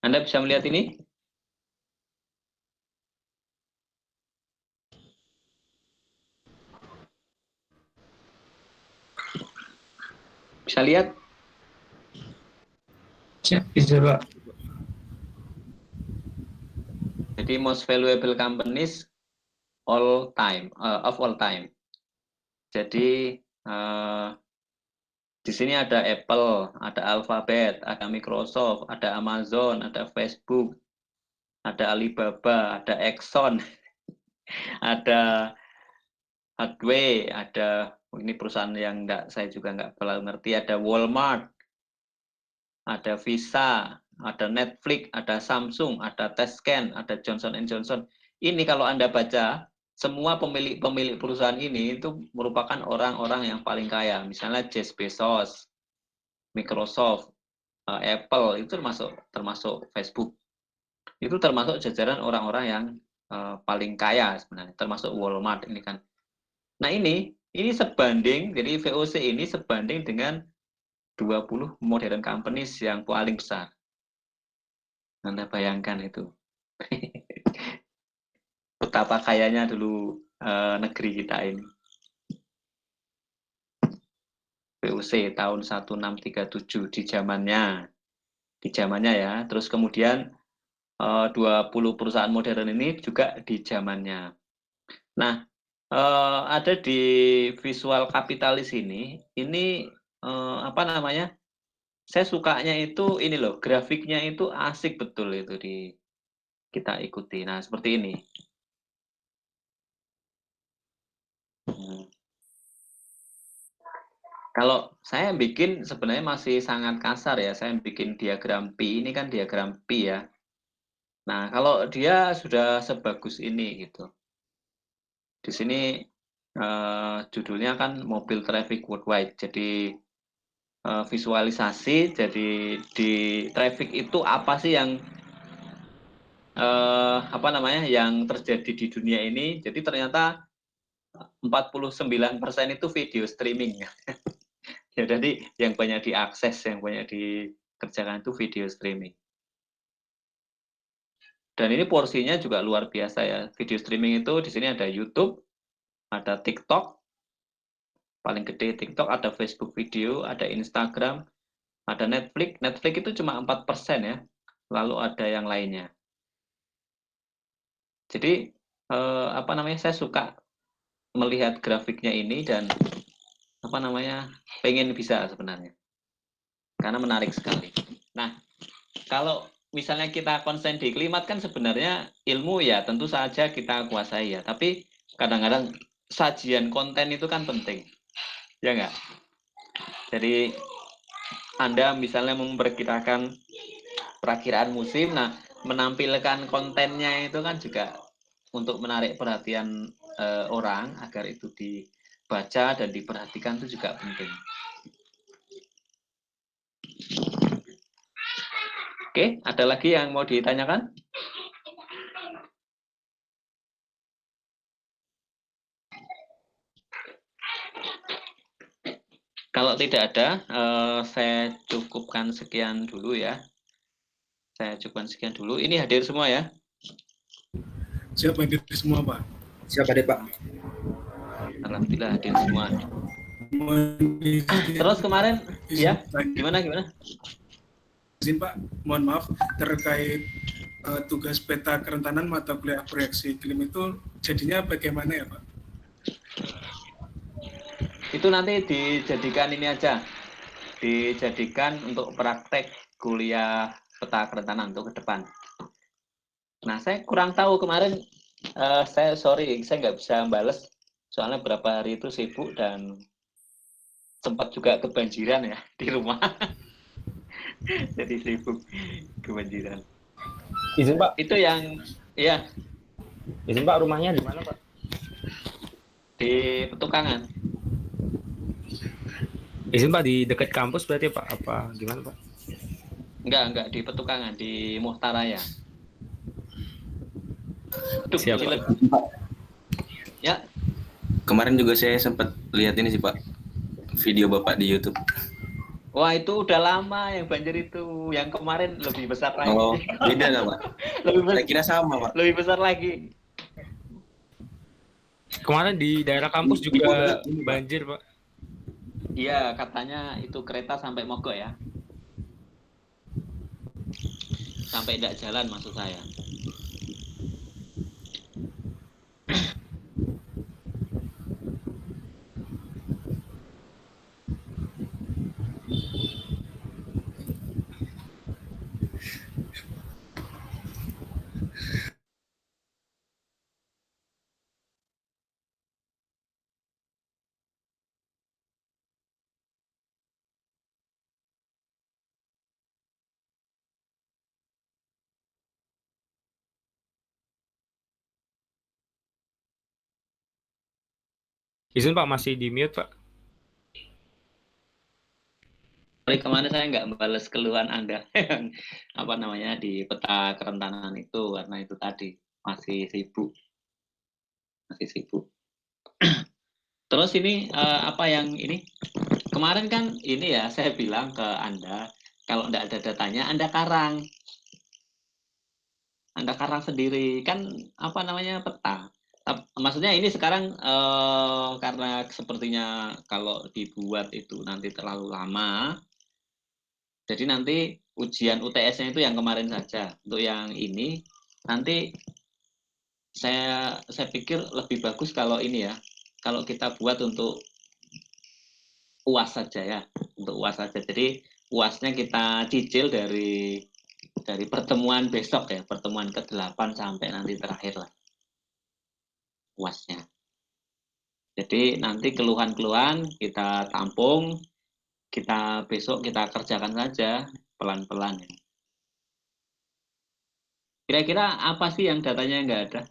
Anda bisa melihat ini? Bisa lihat? Bisa, Pak. Jadi most valuable companies of all time. Jadi di sini ada Apple, ada Alphabet, ada Microsoft, ada Amazon, ada Facebook, ada Alibaba, ada Exxon, ada Hathaway, ada ini perusahaan yang saya juga nggak terlalu ngerti, ada Walmart, ada Visa, ada Netflix, ada Samsung, ada Tesken, ada Johnson & Johnson. Ini kalau Anda baca, semua pemilik perusahaan ini itu merupakan orang-orang yang paling kaya. Misalnya Jeff Bezos, Microsoft, Apple, itu termasuk Facebook. Itu termasuk jajaran orang-orang yang paling kaya sebenarnya, termasuk Walmart ini kan. Nah ini sebanding, jadi VOC ini sebanding dengan 20 modern companies yang paling besar. Anda bayangkan itu. Betapa kayanya dulu negeri kita ini. VOC tahun 1637 di zamannya ya. Terus kemudian 20 perusahaan modern ini juga di zamannya. Nah, ada di visual kapitalis ini saya sukanya itu ini loh, grafiknya itu asik betul itu kita ikuti. Nah, seperti ini. Kalau saya bikin sebenarnya masih sangat kasar ya, saya bikin diagram Pi, ini kan diagram Pi ya. Nah, kalau dia sudah sebagus ini gitu. Di sini judulnya kan mobil traffic worldwide, jadi visualisasi, jadi di traffic itu apa sih yang yang terjadi di dunia ini. Jadi ternyata 49% itu video streaming. Ya, jadi yang banyak diakses, yang banyak dikerjakan itu video streaming. Dan ini porsinya juga luar biasa ya. Video streaming itu di sini ada YouTube, ada TikTok, paling gede TikTok, ada Facebook video, ada Instagram, ada Netflix. Netflix itu cuma 4% ya. Lalu ada yang lainnya. Jadi saya suka melihat grafiknya ini dan pengen bisa sebenarnya. Karena menarik sekali. Nah, kalau misalnya kita konsen di klimat kan sebenarnya ilmu ya tentu saja kita kuasai ya. Tapi kadang-kadang sajian konten itu kan penting. Ya enggak? Jadi Anda misalnya memperkirakan perakiraan musim, nah menampilkan kontennya itu kan juga untuk menarik perhatian orang agar itu dibaca dan diperhatikan itu juga penting. Oke, ada lagi yang mau ditanyakan? Kalau tidak ada, saya cukupkan sekian dulu ya. Saya cukupkan sekian dulu. Ini hadir semua ya? Siap hadir semua, Pak. Siap hadir, Pak. Alhamdulillah hadir semua. Terus kemarin, ya gimana? Izin Pak, mohon maaf terkait tugas peta kerentanan mata kuliah proyeksi iklim itu jadinya bagaimana ya Pak? Itu nanti dijadikan ini aja, dijadikan untuk praktek kuliah peta kerentanan untuk ke depan. Nah, saya kurang tahu kemarin, saya nggak bisa bales, soalnya beberapa hari itu sibuk dan sempat juga kebanjiran ya di rumah. Jadi sibuk kebanjiran. Izin Pak. Itu yang, ya. Izin Pak, rumahnya di mana Pak? Di Petukangan. Izin Pak, di dekat kampus berarti Pak? Apa gimana Pak? Enggak di Petukangan, di Muhtaraya. Siap Pak. Ya. Kemarin juga saya sempat lihat ini sih Pak, video Bapak di YouTube. Wah, itu udah lama yang banjir itu. Yang kemarin lebih besar lagi. Oh, beda nggak Pak? Saya kira sama Pak. Lebih besar lagi. Kemarin di daerah kampus juga banjir Pak. Iya, katanya itu kereta sampai mogok ya. Sampai tidak jalan maksud saya. Izin Pak, masih di mute Pak. Kemarin saya nggak membalas keluhan Anda apa namanya di peta kerentanan itu karena itu tadi masih sibuk. Terus ini apa yang ini kemarin kan ini ya saya bilang ke Anda kalau tidak ada datanya Anda karang sendiri kan apa namanya peta. Maksudnya ini sekarang karena sepertinya kalau dibuat itu nanti terlalu lama. Jadi nanti ujian UTS-nya itu yang kemarin saja. Untuk yang ini nanti saya pikir lebih bagus kalau ini ya. Kalau kita buat untuk UAS saja ya, untuk UAS saja. Jadi UAS-nya kita cicil dari pertemuan besok ya, pertemuan ke-8 sampai nanti terakhir lah. UAS-nya. Jadi nanti keluhan-keluhan kita tampung, kita besok kita kerjakan saja pelan-pelan ya. Kira-kira apa sih yang datanya nggak ada?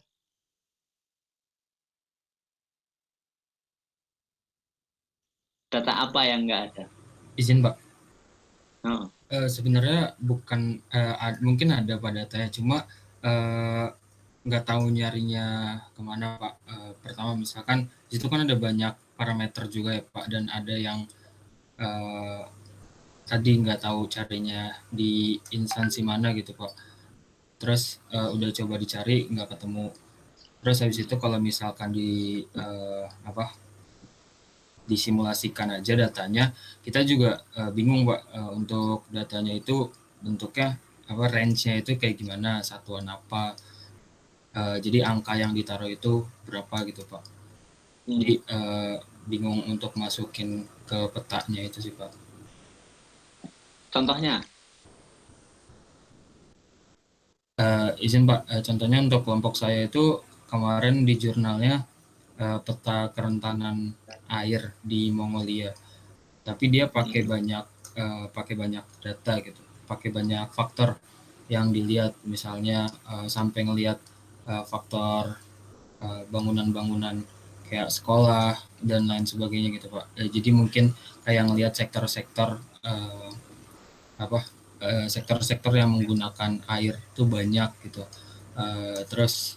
Data apa yang nggak ada? Izin Pak. Oh. Sebenarnya bukan mungkin ada pada datanya, cuma nggak tahu nyarinya kemana Pak. Pertama misalkan di situ kan ada banyak parameter juga ya Pak, dan ada yang tadi nggak tahu carinya di instansi mana gitu Pak. Terus udah coba dicari nggak ketemu. Terus habis itu kalau misalkan disimulasikan aja datanya, kita juga bingung Pak untuk datanya itu bentuknya range-nya itu kayak gimana, satuan apa. Jadi angka yang ditaruh itu berapa gitu Pak. Jadi bingung untuk masukin ke petanya itu sih Pak. Contohnya? Izin Pak, contohnya untuk kelompok saya itu kemarin di jurnalnya peta kerentanan air di Mongolia, tapi dia pakai banyak data gitu, pakai banyak faktor yang dilihat, misalnya sampai ngelihat faktor bangunan-bangunan kayak sekolah dan lain sebagainya gitu Pak. Jadi mungkin kayak ngelihat sektor-sektor sektor-sektor yang menggunakan air itu banyak gitu. Terus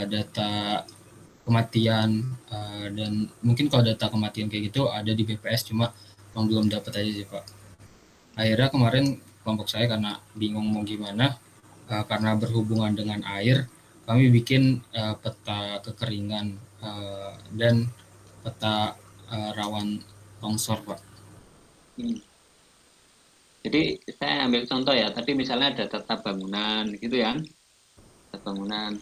data kematian dan mungkin kalau data kematian kayak gitu ada di BPS cuma belum dapat aja sih Pak. Akhirnya kemarin kelompok saya karena bingung mau gimana karena berhubungan dengan air, kami bikin peta kekeringan dan peta rawan longsor Pak. Jadi saya ambil contoh ya, tadi misalnya ada data bangunan gitu ya, data bangunan.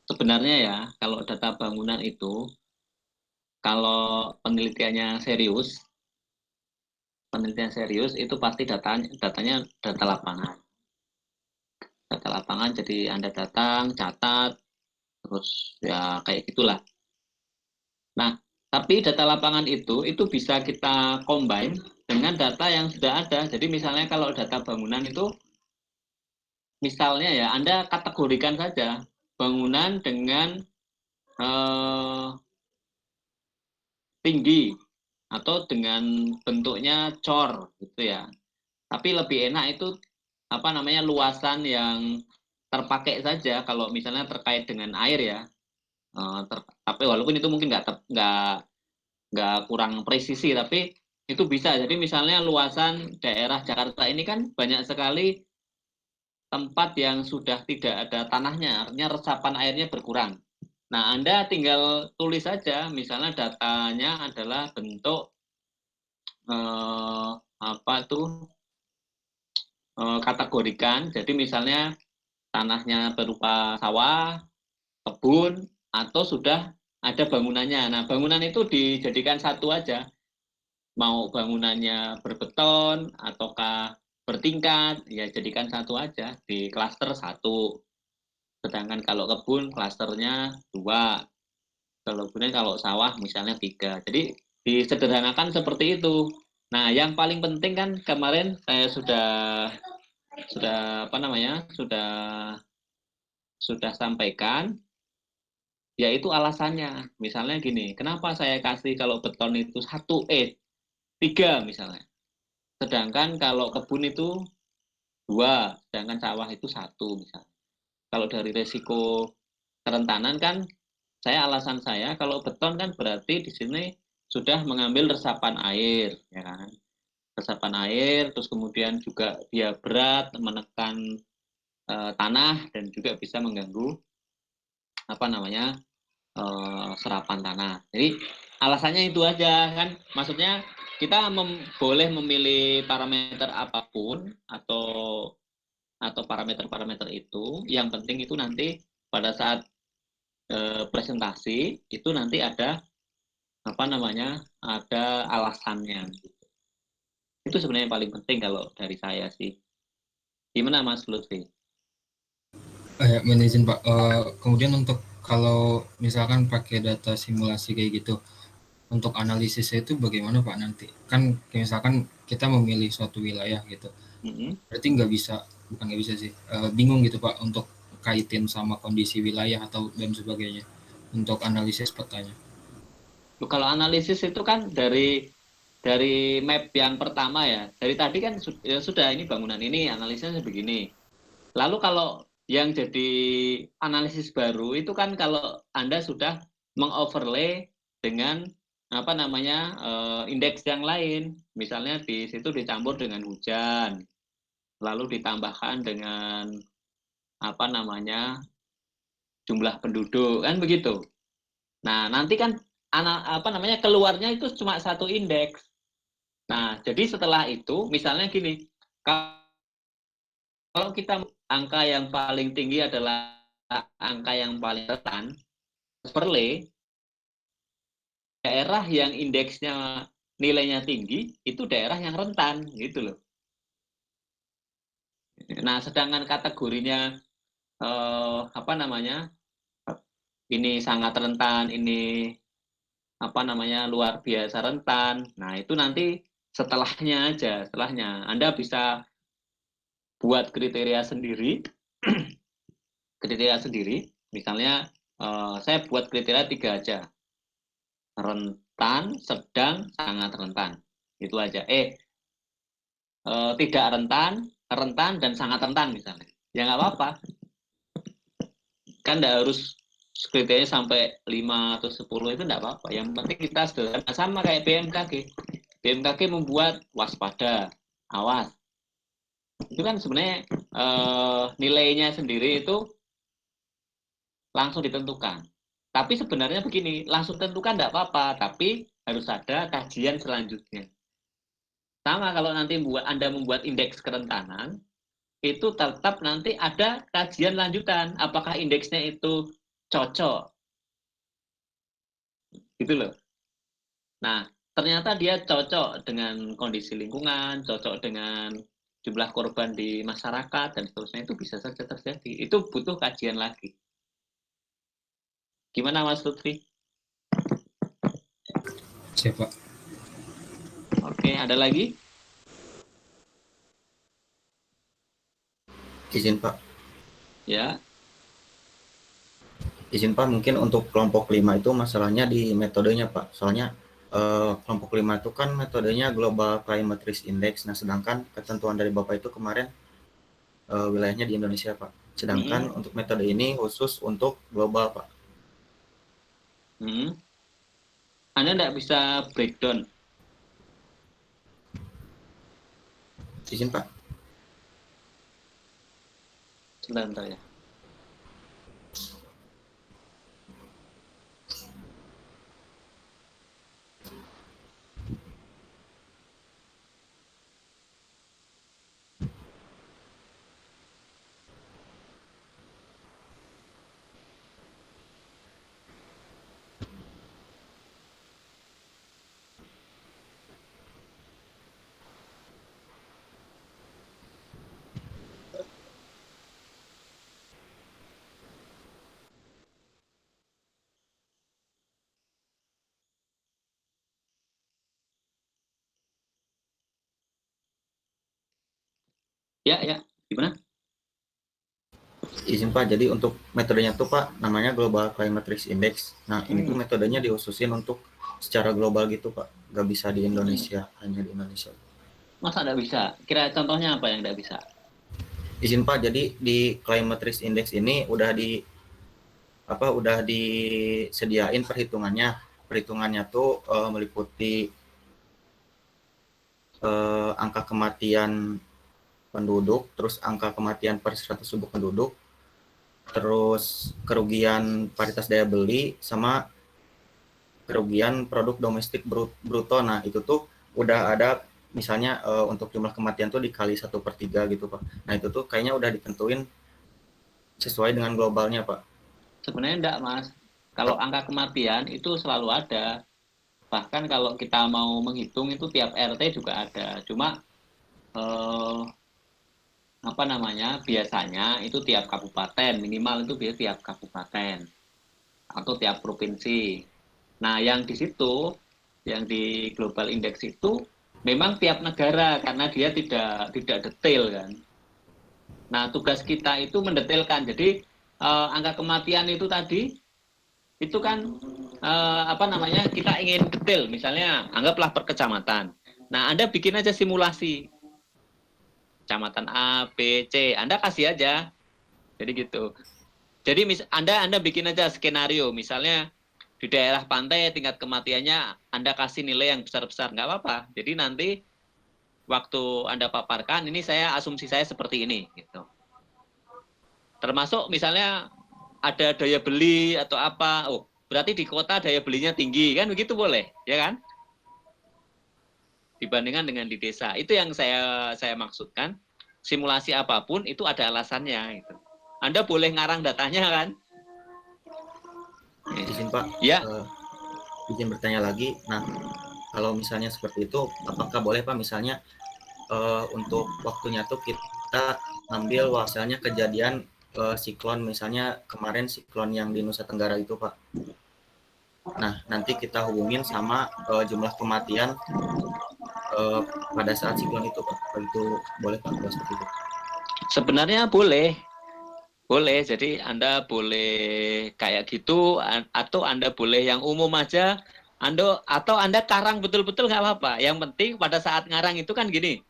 Sebenarnya ya, kalau data bangunan itu, kalau penelitian serius itu pasti datanya data lapangan. Data lapangan, jadi Anda datang, catat, terus ya kayak gitulah. Nah, tapi data lapangan itu bisa kita combine dengan data yang sudah ada. Jadi misalnya kalau data bangunan itu, misalnya ya Anda kategorikan saja bangunan dengan tinggi atau dengan bentuknya cor gitu ya. Tapi lebih enak itu luasan yang terpakai saja kalau misalnya terkait dengan air ya. Tapi walaupun itu mungkin nggak kurang presisi, tapi itu bisa. Jadi misalnya luasan daerah Jakarta ini kan banyak sekali tempat yang sudah tidak ada tanahnya, artinya resapan airnya berkurang. Nah, Anda tinggal tulis saja, misalnya datanya adalah bentuk kategorikan. Jadi misalnya tanahnya berupa sawah, kebun, atau sudah ada bangunannya. Nah, bangunan itu dijadikan satu aja. Mau bangunannya berbeton ataukah bertingkat, ya jadikan satu aja, di klaster 1. Sedangkan kalau kebun klasternya 2. Kemudian kalau sawah misalnya 3. Jadi disederhanakan seperti itu. Nah, yang paling penting kan kemarin saya sudah sampaikan, yaitu alasannya. Misalnya gini, kenapa saya kasih kalau beton itu 3 misalnya. Sedangkan kalau kebun itu 2, sedangkan sawah itu 1 misalnya. Kalau dari resiko kerentanan kan, alasan saya kalau beton kan berarti di sini sudah mengambil resapan air, ya kan? Resapan air, terus kemudian juga dia berat, menekan tanah dan juga bisa mengganggu serapan tanah. Jadi alasannya itu aja kan, maksudnya kita boleh memilih parameter apapun atau parameter-parameter itu, yang penting itu nanti pada saat presentasi itu nanti ada ada alasannya. Itu sebenarnya yang paling penting kalau dari saya sih. Gimana Mas Lutfi? Izin Pak, kemudian untuk kalau misalkan pakai data simulasi kayak gitu, untuk analisisnya itu bagaimana Pak nanti? Kan misalkan kita memilih suatu wilayah gitu, berarti bukan nggak bisa sih, bingung gitu Pak untuk kaitin sama kondisi wilayah atau dan sebagainya untuk analisis petanya. Kalau analisis itu kan dari map yang pertama ya, dari tadi kan sudah ini bangunan ini analisisnya begini. Lalu kalau yang jadi analisis baru itu kan kalau Anda sudah mengoverlay dengan indeks yang lain, misalnya di situ dicampur dengan hujan, lalu ditambahkan dengan jumlah penduduk kan begitu. Nah nanti kan keluarnya itu cuma satu indeks. Nah jadi setelah itu misalnya gini, kalau kita angka yang paling tinggi adalah angka yang paling rentan, overlay, daerah yang indeksnya nilainya tinggi itu daerah yang rentan gitu loh. Nah, sedangkan kategorinya ini sangat rentan, ini luar biasa rentan. Nah, itu nanti setelahnya Anda bisa buat kriteria sendiri Misalnya saya buat kriteria 3 aja. Rentan, sedang, sangat rentan. Itu aja. Tidak rentan, rentan, dan sangat rentan misalnya. Ya nggak apa-apa. Kan nggak harus kriterianya sampai 5 atau 10 itu nggak apa-apa. Yang penting kita sederhana, sama kayak BMKG. BMKG membuat waspada, awas. Itu kan sebenarnya nilainya sendiri itu langsung ditentukan. Tapi sebenarnya begini, langsung tentukan nggak apa-apa, tapi harus ada kajian selanjutnya. Sama kalau nanti Anda membuat indeks kerentanan, itu tetap nanti ada kajian lanjutan. Apakah indeksnya itu cocok? Gitu loh. Nah, ternyata dia cocok dengan kondisi lingkungan, cocok dengan jumlah korban di masyarakat, dan seterusnya. Itu bisa saja terjadi. Itu butuh kajian lagi. Gimana Mas Lutfi? Siap, Pak. Oke, ada lagi? Izin Pak. Ya. Izin Pak, mungkin untuk kelompok 5 itu masalahnya di metodenya Pak. Soalnya kelompok 5 itu kan metodenya Global Climate Risk Index. Nah, sedangkan ketentuan dari Bapak itu kemarin wilayahnya di Indonesia Pak. Sedangkan untuk metode ini khusus untuk global Pak. Anda tidak bisa breakdown. Izin Pak. Sebentar ya. Ya, gimana? Izin Pak, jadi untuk metodenya tuh Pak, namanya Global Climate Risk Index. Nah, ini tuh metodenya dikhususin untuk secara global gitu Pak. Nggak bisa di Indonesia, hanya di Indonesia. Masa nggak bisa? Kira contohnya apa yang nggak bisa? Izin Pak, jadi di Climate Risk Index ini udah disediain perhitungannya. Perhitungannya tuh meliputi angka kematian penduduk, terus angka kematian per 100.000 penduduk, terus kerugian paritas daya beli, sama kerugian produk domestik bruto. Nah, itu tuh udah ada misalnya untuk jumlah kematian tuh dikali 1/3 gitu Pak. Nah, itu tuh kayaknya udah ditentuin sesuai dengan globalnya Pak. Sebenarnya enggak Mas. Kalau angka kematian itu selalu ada. Bahkan kalau kita mau menghitung itu tiap RT juga ada. Cuma biasanya itu tiap kabupaten, minimal itu biasa tiap kabupaten atau tiap provinsi. Nah, yang di situ, yang di Global Index itu memang tiap negara karena dia tidak detail kan. Nah, tugas kita itu mendetailkan. Jadi angka kematian itu tadi itu kan kita ingin detail. Misalnya anggaplah per kecamatan. Nah, Anda bikin aja simulasi. Kecamatan A, B, C, Anda kasih aja. Jadi gitu. Jadi Anda bikin aja skenario, misalnya di daerah pantai tingkat kematiannya Anda kasih nilai yang besar-besar, nggak apa-apa. Jadi nanti waktu Anda paparkan, ini asumsi saya seperti ini. Gitu. Termasuk misalnya ada daya beli atau apa, berarti di kota daya belinya tinggi, kan begitu boleh, ya kan? Dibandingkan dengan di desa. Itu yang saya maksudkan. Simulasi apapun itu ada alasannya. Gitu. Anda boleh ngarang datanya kan? Izin Pak, ya. Izin bertanya lagi. Nah, kalau misalnya seperti itu, apakah boleh Pak misalnya untuk waktunya tuh kita ambil misalnya kejadian siklon, misalnya kemarin siklon yang di Nusa Tenggara itu Pak. Nah, nanti kita hubungin sama jumlah kematian pada saat siklon itu Pak. Itu boleh Pak seperti itu? Sebenarnya boleh. Boleh, jadi Anda boleh kayak gitu, atau Anda boleh yang umum aja, atau Anda karang betul-betul nggak apa-apa. Yang penting pada saat ngarang itu kan gini,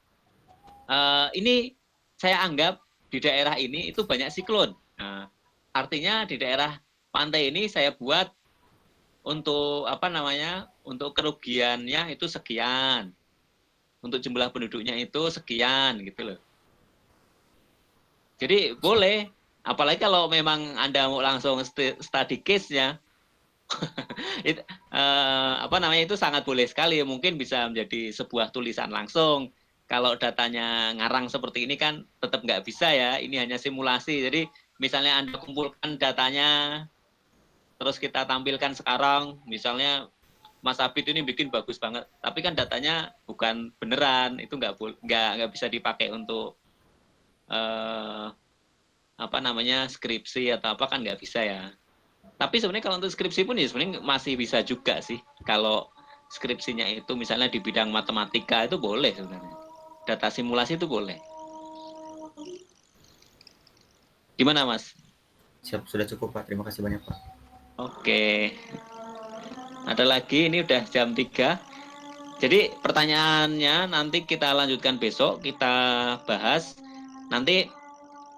ini saya anggap di daerah ini itu banyak siklon. Nah, artinya di daerah pantai ini saya buat untuk apa namanya, untuk kerugiannya itu sekian, untuk jumlah penduduknya itu sekian gitu loh. Jadi boleh, apalagi kalau memang Anda mau langsung study case-nya, apa namanya, itu sangat boleh sekali, mungkin bisa menjadi sebuah tulisan langsung. Kalau datanya ngarang seperti ini kan tetap nggak bisa ya, ini hanya simulasi. Jadi misalnya Anda kumpulkan datanya, terus kita tampilkan sekarang, misalnya Mas Abid ini bikin bagus banget, tapi kan datanya bukan beneran, itu nggak bisa dipakai untuk apa namanya, skripsi atau apa, kan nggak bisa ya. Tapi sebenarnya kalau untuk skripsi pun ya sebenarnya masih bisa juga sih. Kalau skripsinya itu misalnya di bidang matematika itu boleh sebenarnya. Data simulasi itu boleh. Gimana Mas? Siap, sudah cukup Pak. Terima kasih banyak Pak. Oke. Ada lagi, ini udah jam 3. Jadi pertanyaannya nanti kita lanjutkan besok, kita bahas. Nanti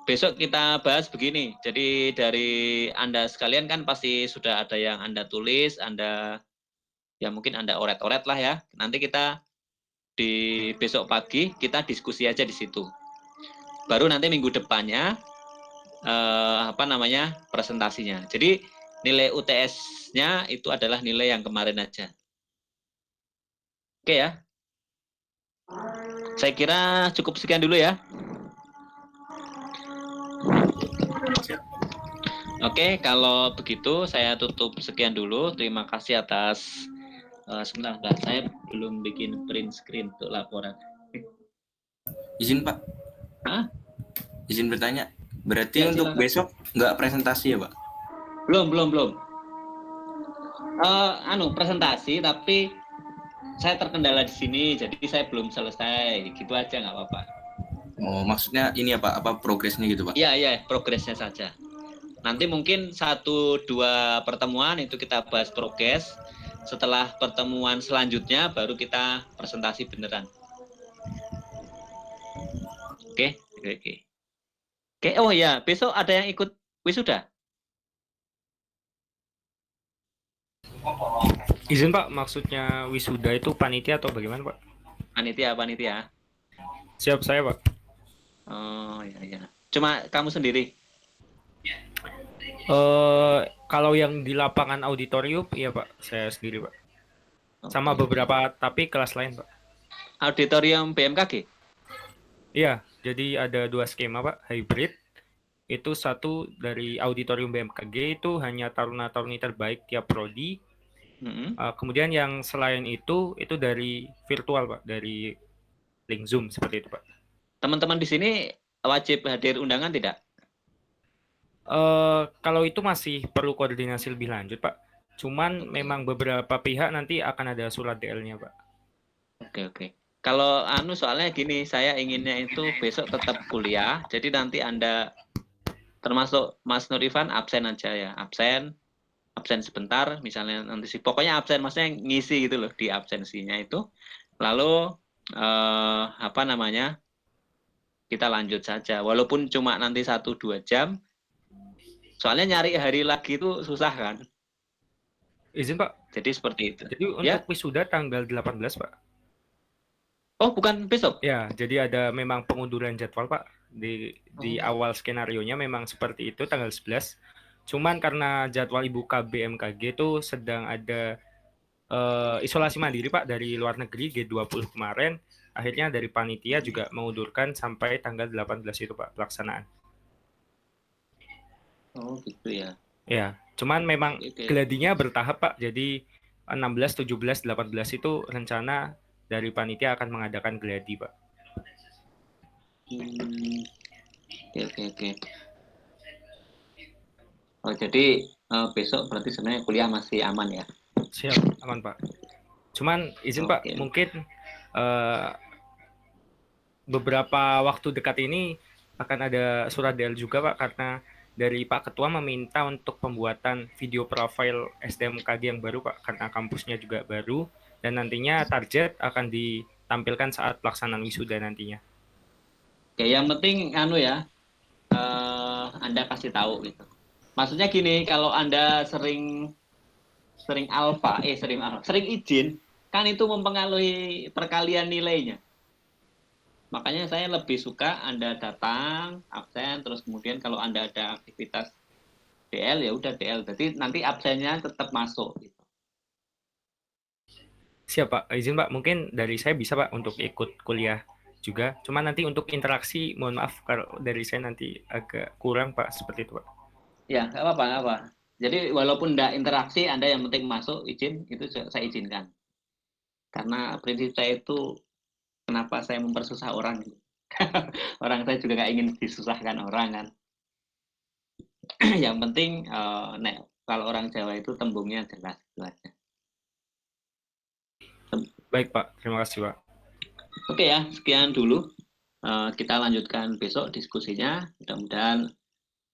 besok kita bahas begini. Jadi dari Anda sekalian kan pasti sudah ada yang Anda tulis, Anda ya mungkin Anda oret-oret lah ya. Nanti kita di besok pagi kita diskusi aja di situ. Baru nanti minggu depannya apa namanya, presentasinya. Jadi nilai UTS-nya itu adalah nilai yang kemarin aja. Oke ya. Saya kira cukup sekian dulu ya. Oke, kalau begitu saya tutup sekian dulu. Terima kasih atas sebentar, saya belum bikin print screen untuk laporan. Izin Pak. Hah? Izin bertanya. Berarti Ya, untuk silakan. besok nggak presentasi ya Pak? Belum. Presentasi, tapi saya terkendala di sini, jadi saya belum selesai. Gitu aja, nggak apa-apa. Oh, maksudnya ini ya Pak, apa progresnya gitu Pak? Iya, progresnya saja. Nanti mungkin 1-2 pertemuan itu kita bahas progres. Setelah pertemuan selanjutnya baru kita presentasi beneran. Oke. Oh ya, besok ada yang ikut wisuda? Izin Pak, maksudnya wisuda itu panitia atau bagaimana Pak? Panitia. Siap saya Pak. Oh ya. Cuma kamu sendiri? Kalau yang di lapangan auditorium, iya Pak, saya sendiri Pak. Sama beberapa, tapi kelas lain Pak. Auditorium BMKG? Iya, jadi ada 2 skema Pak, hybrid. Itu satu dari auditorium BMKG itu hanya taruna-taruni terbaik tiap prodi. Kemudian yang selain itu dari virtual Pak, dari link Zoom seperti itu Pak. Teman-teman di sini wajib hadir undangan tidak? Kalau itu masih perlu koordinasi lebih lanjut Pak. Cuman memang beberapa pihak nanti akan ada surat DL-nya Pak. Oke. Kalau soalnya gini, saya inginnya itu besok tetap kuliah. Jadi nanti Anda termasuk Mas Nurifan absen aja ya, absen sebentar, misalnya nanti sih, pokoknya absen, maksudnya ngisi gitu loh di absensinya itu. Lalu apa namanya, kita lanjut saja, walaupun cuma nanti 1-2 jam. Soalnya nyari hari lagi itu susah kan. Izin Pak. Jadi seperti itu. Jadi untuk wisuda tanggal 18 Pak. Oh, bukan besok? Ya, jadi ada memang pengunduran jadwal Pak. Di awal skenarionya memang seperti itu tanggal 11. Cuman karena jadwal Ibu BMKG itu sedang ada isolasi mandiri Pak dari luar negeri G20 kemarin, akhirnya dari panitia juga mengundurkan sampai tanggal 18 itu Pak pelaksanaan. Oh gitu ya. Ya, cuman memang gladinya bertahap Pak. Jadi 16, 17, 18 itu rencana dari panitia akan mengadakan gladi Pak. Oke. Oh, jadi besok berarti sebenarnya kuliah masih aman ya? Siap, aman Pak. Cuman izin Pak, mungkin beberapa waktu dekat ini akan ada surat DL juga Pak, karena dari Pak Ketua meminta untuk pembuatan video profil STMKG yang baru Pak, karena kampusnya juga baru dan nantinya target akan ditampilkan saat pelaksanaan wisuda nantinya. Oke, yang penting Anda kasih tahu gitu. Maksudnya gini, kalau Anda sering izin, kan itu mempengaruhi perkalian nilainya. Makanya saya lebih suka Anda datang, absen, terus kemudian kalau Anda ada aktivitas DL ya udah DL. Jadi nanti absennya tetap masuk gitu. Siap Pak, izin Pak, mungkin dari saya bisa Pak untuk ikut kuliah juga. Cuma nanti untuk interaksi, mohon maaf kalau dari saya nanti agak kurang Pak, seperti itu Pak. Ya, nggak apa-apa, nggak apa. Jadi walaupun nggak interaksi, Anda yang penting masuk, izin, itu saya izinkan. Karena prinsip saya itu, kenapa saya mempersusah orang. Orang saya juga nggak ingin disusahkan orang kan. Yang penting, kalau orang Jawa itu tembungnya jelas, itu aja. Baik Pak, terima kasih Pak. Oke ya, sekian dulu. Kita lanjutkan besok diskusinya. Mudah-mudahan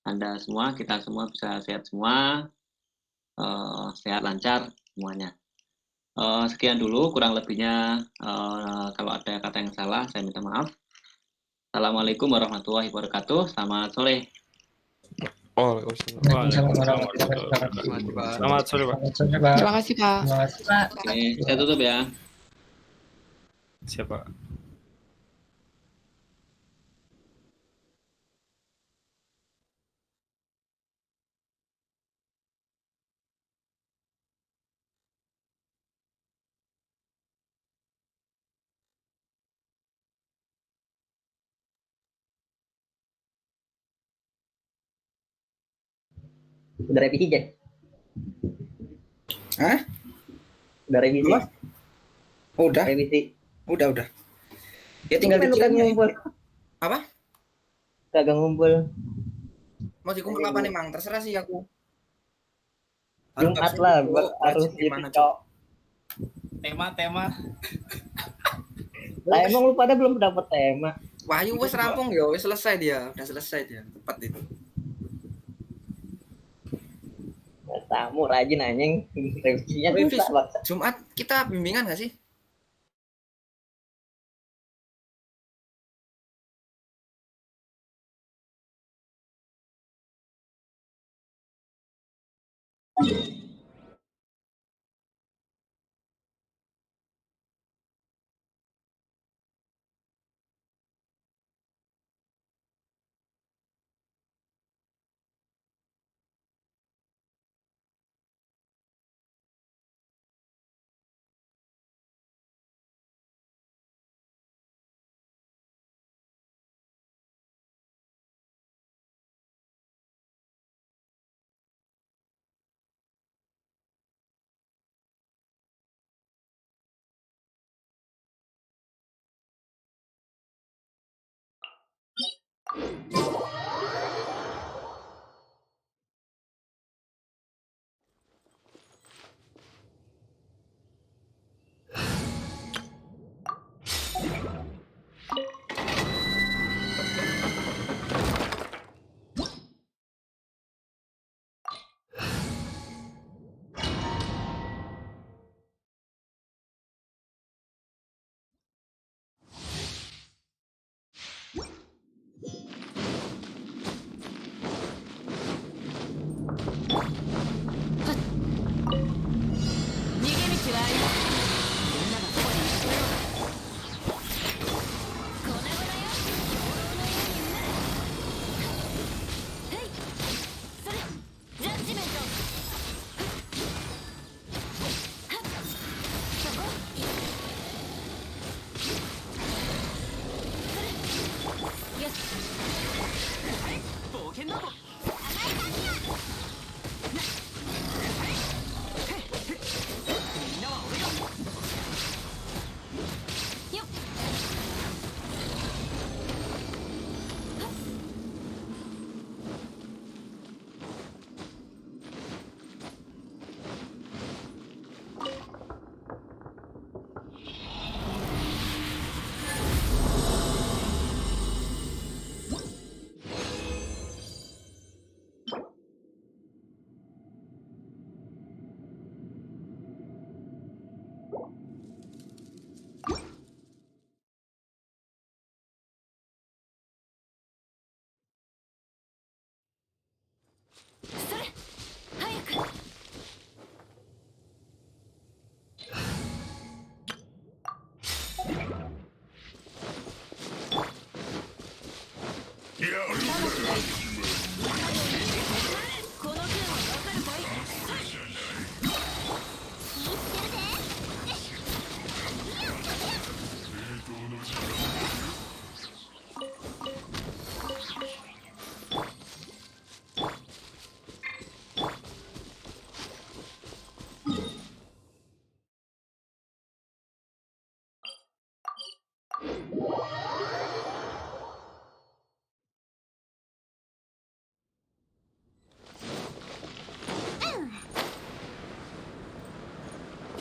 Anda semua, kita semua bisa sehat semua, sehat lancar semuanya. Sekian dulu, kurang lebihnya kalau ada kata yang salah, saya minta maaf. Assalamualaikum warahmatullahi wabarakatuh. Selamat sore. Selamat sore Pak. Terima kasih Pak. Oke, saya tutup ya. Siapa? Udah revisi, Jack? Hah? Udah revisi? Udah. Revisi. Udah. Ya tinggal dikit aja. Ngumpul. Apa? Kagak ngumpul. Mau dikumpul apa nih, Mang? Terserah sih aku. Jumat lah, harus gimana, Cok? Tema. Lah emang lu pada belum dapat tema? Wahyu wes rampung ya, wes selesai dia. Udah selesai dia, tepat itu. Tamu rajin anjing, revisinya susah. Jumat kita bimbingan gak sih?